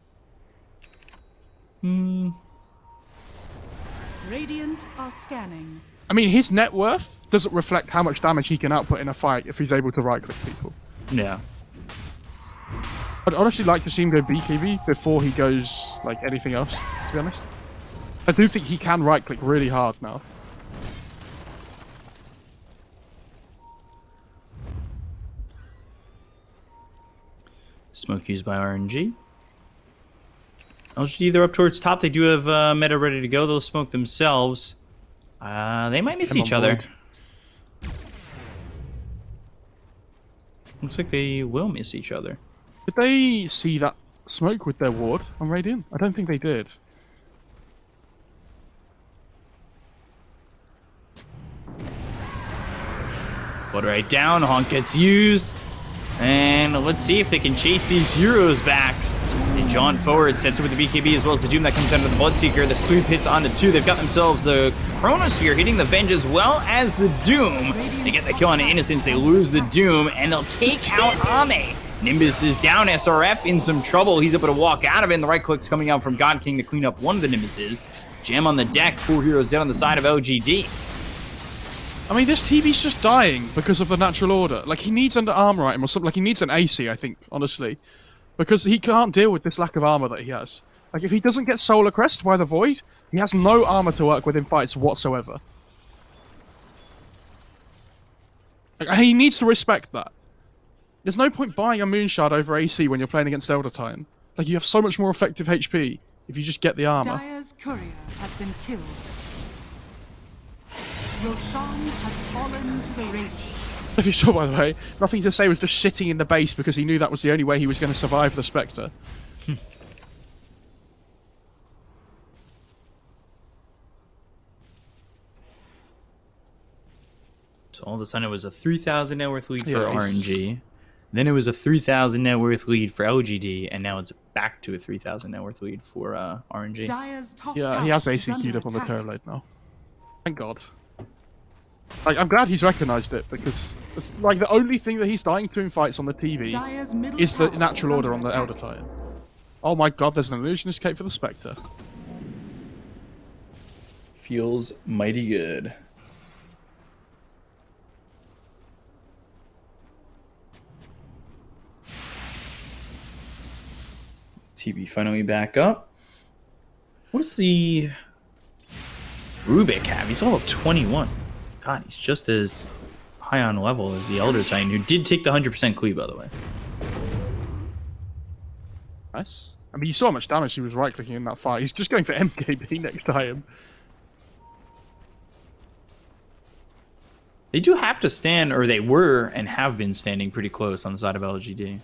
Radiant are scanning. I mean, his net worth doesn't reflect how much damage he can output in a fight if he's able to right-click people. Yeah. I'd honestly like to see him go BKB before he goes, like, anything else, to be honest. I do think he can right-click really hard now. Smoke used by RNG. LGD, they're up towards top. They do have meta ready to go. They'll smoke themselves. They might miss each other. Looks like they will miss each other. Did they see that smoke with their ward on Radiant? I don't think they did. But right down, Honk gets used. And let's see if they can chase these heroes back. They jaunt forward, sets it with the BKB as well as the Doom that comes out of the Bloodseeker. The sweep hits onto 2. They've got themselves the Chronosphere hitting the Venge as well as the Doom. They get the kill on Innocence. They lose the Doom and they'll take out Ame. Nimbus is down. SRF in some trouble. He's able to walk out of it. And the right click's coming out from God King to clean up one of the Nimbuses. Gem on the deck. 4 heroes dead on the side of LGD. I mean, this TV's just dying because of the natural order. Like, he needs under armor item or something. Like, he needs an AC, I think, honestly. Because he can't deal with this lack of armor that he has. Like, if he doesn't get Solar Crest by the Void, he has no armor to work with in fights whatsoever. Like, he needs to respect that. There's no point buying a Moonshard over AC when you're playing against Elder Titan. Like, you have so much more effective HP if you just get the armor. Dire's courier has been killed. Roshan has fallen to the Radiant. If you saw, by the way, Nothing to Say was just sitting in the base because he knew that was the only way he was going to survive the Spectre. So all of a sudden it was a 3,000 net worth lead for RNG. Then it was a 3,000 net worth lead for LGD, and now it's back to a 3,000 net worth lead for RNG. Dire's top Yeah, tower he has is AC under queued up on the attack. turret blade now. Thank God. Like, I'm glad he's recognized it, because it's like the only thing that he's dying to in fights on the TV Dire's middle is the tower natural is order under on the Elder attack. Titan. Oh my God, there's an illusion escape for the Spectre. Feels mighty good. TV finally back up. What does the Rubik have? He's level 21. God, he's just as high on level as the Elder Titan, who did take the 100% cleave, by the way. Nice. I mean, you saw how much damage he was right-clicking in that fight. He's just going for MKB next time. They do have to stand, or they were and have been standing pretty close on the side of LGD.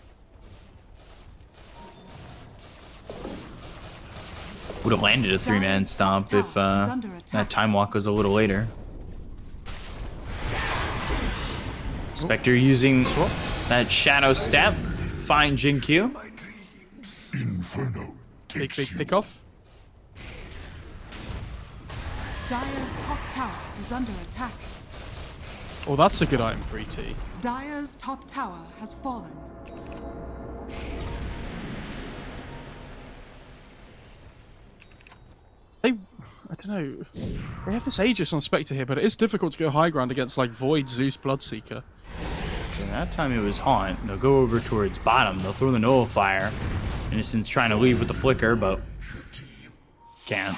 Would have landed a three-man stomp if that time walk was a little later. Spectre using that shadow step. Fine Jin-Q. Inferno Big takes you. pick off. Dire's top tower is under attack. Oh, that's a good item for ET. Dire's top tower has fallen. I don't know. They have this Aegis on Spectre here, but it is difficult to go high ground against like Void, Zeus, Bloodseeker. So that time it was Haunt. They'll go over towards bottom. They'll throw the Nullifier. Innocent's trying to leave with the Flicker, but can't.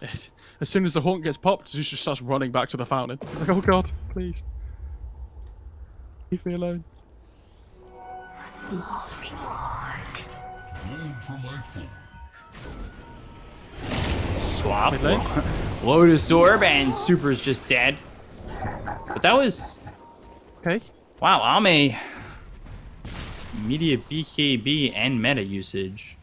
As soon as the Haunt gets popped, Zeus just starts running back to the fountain. He's like, oh God, please. Leave me alone. Swap. Mid lane. Lotus Orb, and Super's just dead. But that was... Okay. Wow, Ame. Immediate BKB and meta usage.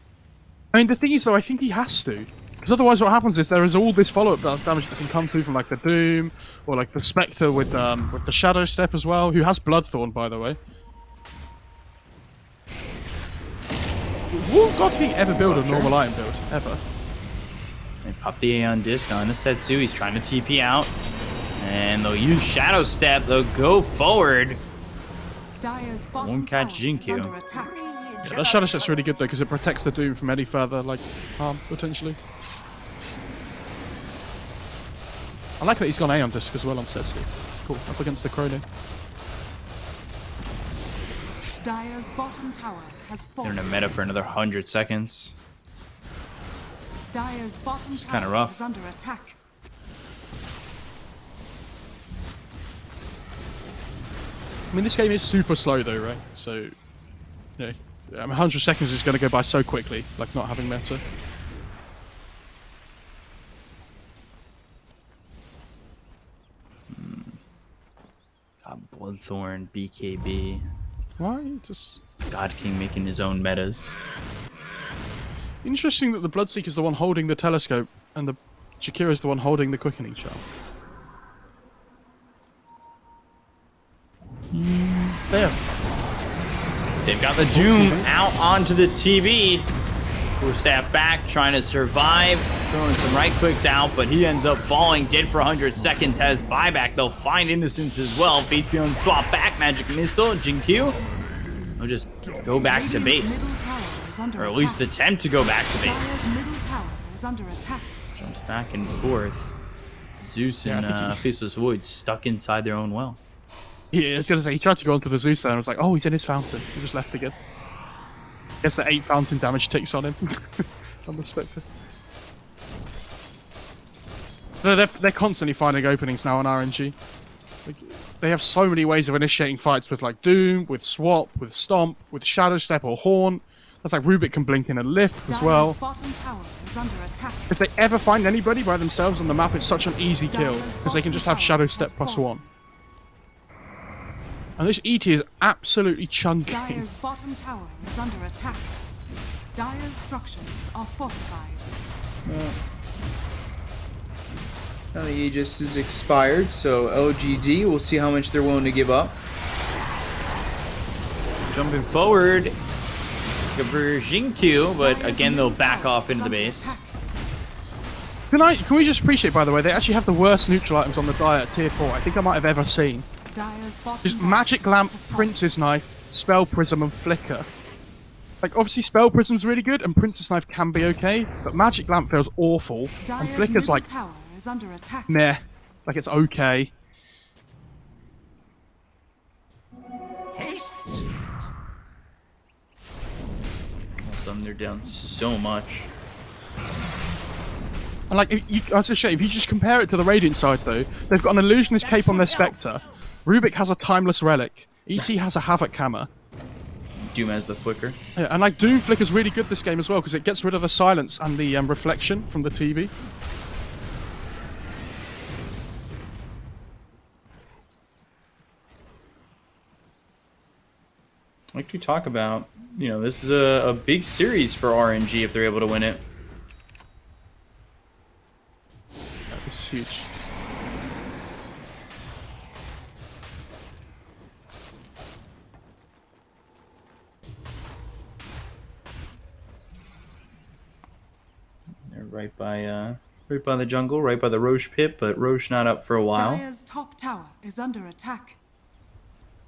I mean, the thing is, though, I think he has to. Because otherwise what happens is there is all this follow-up damage that can come through from, like, the Doom, or, like, the Spectre with the Shadow Step as well, who has Bloodthorn, by the way. What god did he ever build a normal item build? Ever. They pop the Aeon Disc on the Setsu. He's trying to TP out. And they'll use Shadow Step. They'll go forward. Dire's bottom Won't catch tower is Jin-Q. under attack. Yeah, that Shadow Step's really good, though, because it protects the Doom from any further, like, harm, potentially. I like that he's gone Aeon Disc as well on Setsu. It's cool, up against the Chrono. Dire's bottom tower has They're in fallen. a meta for another 100 seconds. Dire's bottom tower kinda rough. is under attack. I mean, this game is super slow, though, right? So, you know, I mean, 100 seconds is going to go by so quickly, like not having meta. Bloodthorn, BKB. Why? Just God King making his own metas. interesting that the Bloodseeker's the one holding the telescope, and the Jakira's the one holding the quickening charm. There. They've got the Doom out onto the TV. Full staff back, trying to survive. Throwing some right clicks out, but he ends up falling dead for 100 seconds. Has buyback. They'll find Innocence as well. Faith Beyond swap back. Magic Missile. Jin-Q. They'll just go back to base. Middle tower is under Or at least attack. attempt to go back to Dire's base. middle tower is under attack. Jumps back and forth. Zeus Yeah, I and think Faceless Void stuck inside their own well. Yeah, I was going to say, he tried to go onto the Zeus there, and I was like, oh, he's in his fountain. He just left again. Guess the 8 fountain damage ticks on him. On the Spectre. No, they're constantly finding openings now on RNG. Like, they have so many ways of initiating fights with, like, Doom, with Swap, with Stomp, with Shadow Step or Horn. That's like Rubik can blink in a lift as well. Dire's bottom tower is under attack. If they ever find anybody by themselves on the map, it's such an easy kill, because they can just have Shadow Step +1. And this ET is absolutely chunky. Dire's bottom tower is under attack. Dire's structures are fortified. Now the Aegis is expired, so LGD, we'll see how much they're willing to give up. jumping forward. For Xingqiu, but again they'll back off into the base. Can we just appreciate, by the way, they actually have the worst neutral items on the diet at tier 4 I think I might have ever seen. Just Magic Lamp, Prince's Knife, Spell Prism, and Flicker. Like, obviously Spell Prism's really good, and Prince's Knife can be okay, but Magic Lamp feels awful, and Flicker's like, meh, like it's okay. Haste. All of a sudden they're down so much. And like, if you just compare it to the Radiant side though, they've got an Illusionist Cape on their Spectre, Rubik has a Timeless Relic, ET has a Havoc Hammer. Doom has the flicker. Yeah, and like Doom Flicker's really good this game as well because it gets rid of the silence and the reflection from the TV. Like we talk about, you know, this is a big series for RNG if they're able to win it. Yeah, this is huge. They're right by the jungle, right by the Roche pit, but Roche not up for a while. Dire's top tower is under attack.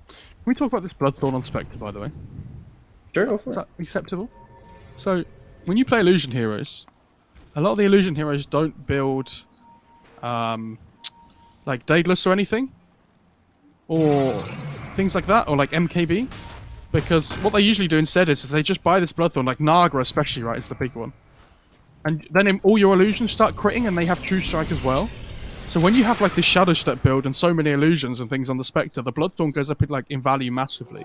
Can we talk about this Bloodthorn on Spectre, by the way? Sure, go for Is it. that acceptable? So, when you play Illusion Heroes, a lot of the Illusion Heroes don't build, like Daedalus or anything, or things like that, or like MKB, because what they usually do instead is they just buy this Bloodthorn, like Naga especially, right, is the big one. And then all your illusions start critting, and they have True Strike as well. So when you have like this Shadow Step build and so many illusions and things on the Spectre, the Bloodthorn goes up in value massively.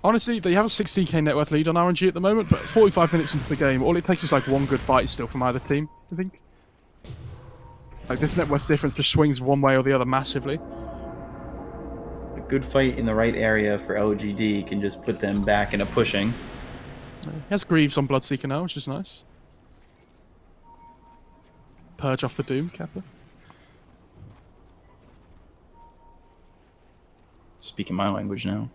Honestly, they have a 16k net worth lead on RNG at the moment, but 45 minutes into the game, all it takes is like one good fight still from either team, I think. Like this net worth difference just swings one way or the other massively. A good fight in the right area for LGD can just put them back into pushing. He has Greaves on Bloodseeker now, which is nice. Purge off the Doom, Kappa. Speaking my language now.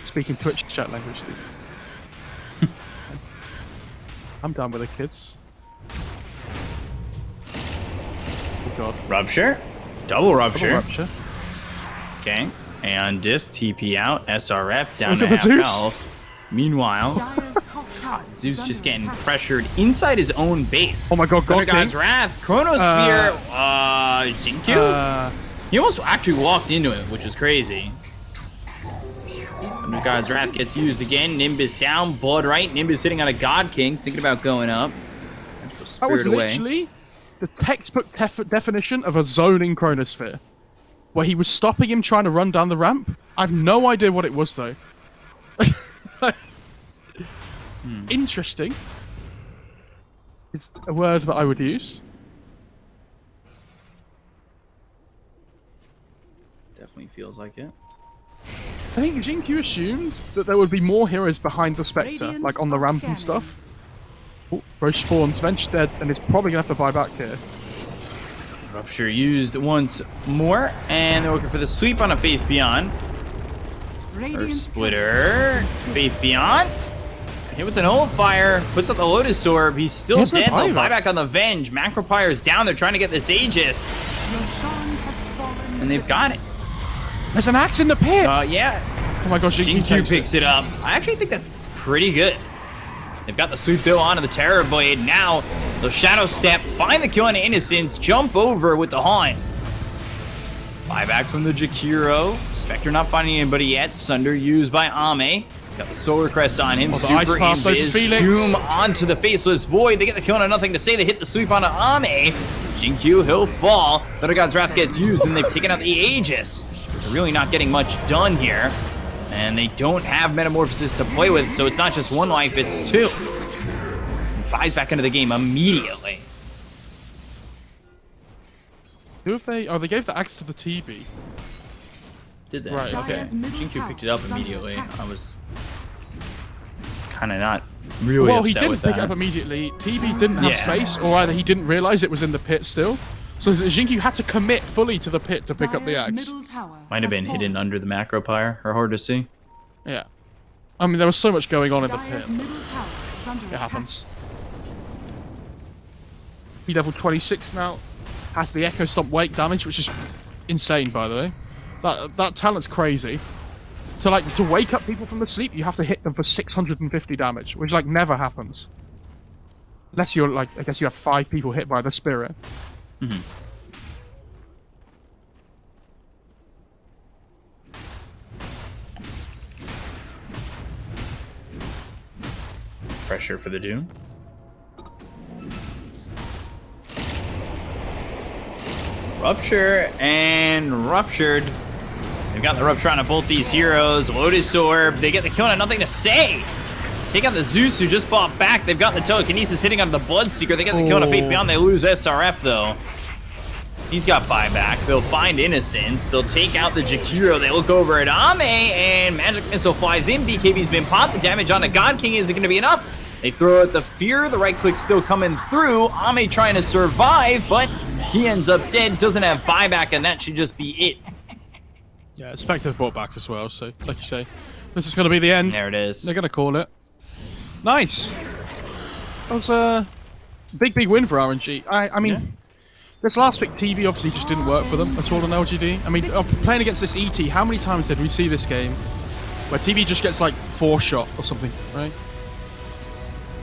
Speaking Twitch chat language, dude. I'm down with the kids. Oh god. Rupture. Double rupture. Double rupture. Okay. And Disc TP out. SRF down to Look at the half Zeus. health. Meanwhile, Dire's top tower Zeus is just under getting attack. pressured inside his own base. Oh my god, God God's King. Wrath. Chronosphere. Xingqiu? He almost actually walked into it, which is crazy. God's Wrath gets used again. Nimbus down. Blood right. Nimbus sitting on a God King. Thinking about going up. That was Spirit away. literally the textbook definition of a zoning Chronosphere. Where he was stopping him trying to run down the ramp. I have no idea what it was, though. Interesting. It's a word that I would use. Definitely feels like it. I think Xingqiu assumed that there would be more heroes behind the Spectre, Radiant like on the are ramp and scanning. stuff. Oh, Roche spawns, Venge dead, and is probably going to have to buy back here. Rupture used once more. And they're looking for the sweep on a Faith Beyond. Or Radiant's Splitter. Faith Beyond. Hit with an Nullifier. Puts up the Lotus Orb. He's still He has no dead. They'll buyback. buy back on the Venge. Macropyre's down. They're trying to get this Aegis. Roshan has fallen And they've got it. There's an axe in the pit! Yeah. Oh my gosh, Xingqiu Xingqiu picks it up. I actually think that's pretty good. They've got the sweep though onto the Terror Blade. Now, the Shadow Step. Find the kill on Innocence. Jump over with the Haunt. Buyback from the Jakiro. Spectre not finding anybody yet. Sunder used by Ame. He's got the Solar Crest on him. Oh, the Ice Super Path over Invis. Felix. Doom onto the Faceless Void. They get the kill on Nothing to Say. They hit the sweep onto Ame. Xingqiu, he'll fall. Thunder God's Wrath gets used, and they've taken out the Aegis. They're really not getting much done here. And they don't have Metamorphosis to play with, so it's not just one life, it's two. Buys back into the game immediately. Who have they... Oh, they gave the axe to the TB. Did that? Right, Okay. Dire's middle Xingqiu tower picked it up is under immediately. attack. I was kind of not really Well, he upset didn't with pick that. it up immediately. TB didn't have Yeah. space, or either he didn't realize it was in the pit still. So Xingqiu had to commit fully to the pit to pick up the Dire's axe. middle tower Might have has been fallen. hidden under the macro pyre, or hard to see. Yeah. I mean, there was so much going on in the Dire's pit. middle tower is under It attack. happens. He level 26 now. Has the Echo Stomp wake damage, which is insane, by the way. That talent's crazy. To wake up people from the sleep, you have to hit them for 650 damage, which like never happens. Unless you're like, I guess you have 5 people hit by the spirit. Pressure for the Doom. Rupture and ruptured. They've got the rupture on both these heroes. Lotus Orb. They get the kill and have nothing to say. Take out the Zeus who just bought back. They've got the telekinesis hitting on the Bloodseeker. They get the kill on a Faith Beyond. They lose SRF though. He's got buyback. They'll find Innocence. They'll take out the Jakiro. They look over at Ame, and Magic Missile flies in. BKB's been popped. The damage on the God King isn't going to be enough. They throw out the Fear. The right click's still coming through. Ame trying to survive, but he ends up dead. Doesn't have buyback, and that should just be it. Yeah, Spectre brought back as well, so like you say, this is going to be the end. There it is. They're going to call it. Nice. That was a big win for RNG. I mean, this last pick TV obviously just didn't work for them at all on LGD. I mean, playing against this ET, how many times did we see this game where TV just gets like 4-shot or something, right?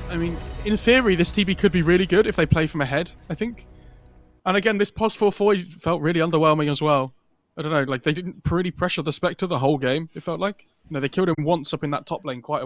I mean, in theory, this TB could be really good if they play from ahead, I think. And again, this pos 4-4 felt really underwhelming as well. I don't know, like they didn't really pressure the Spectre the whole game, it felt like. You know, they killed him once up in that top lane quite a while.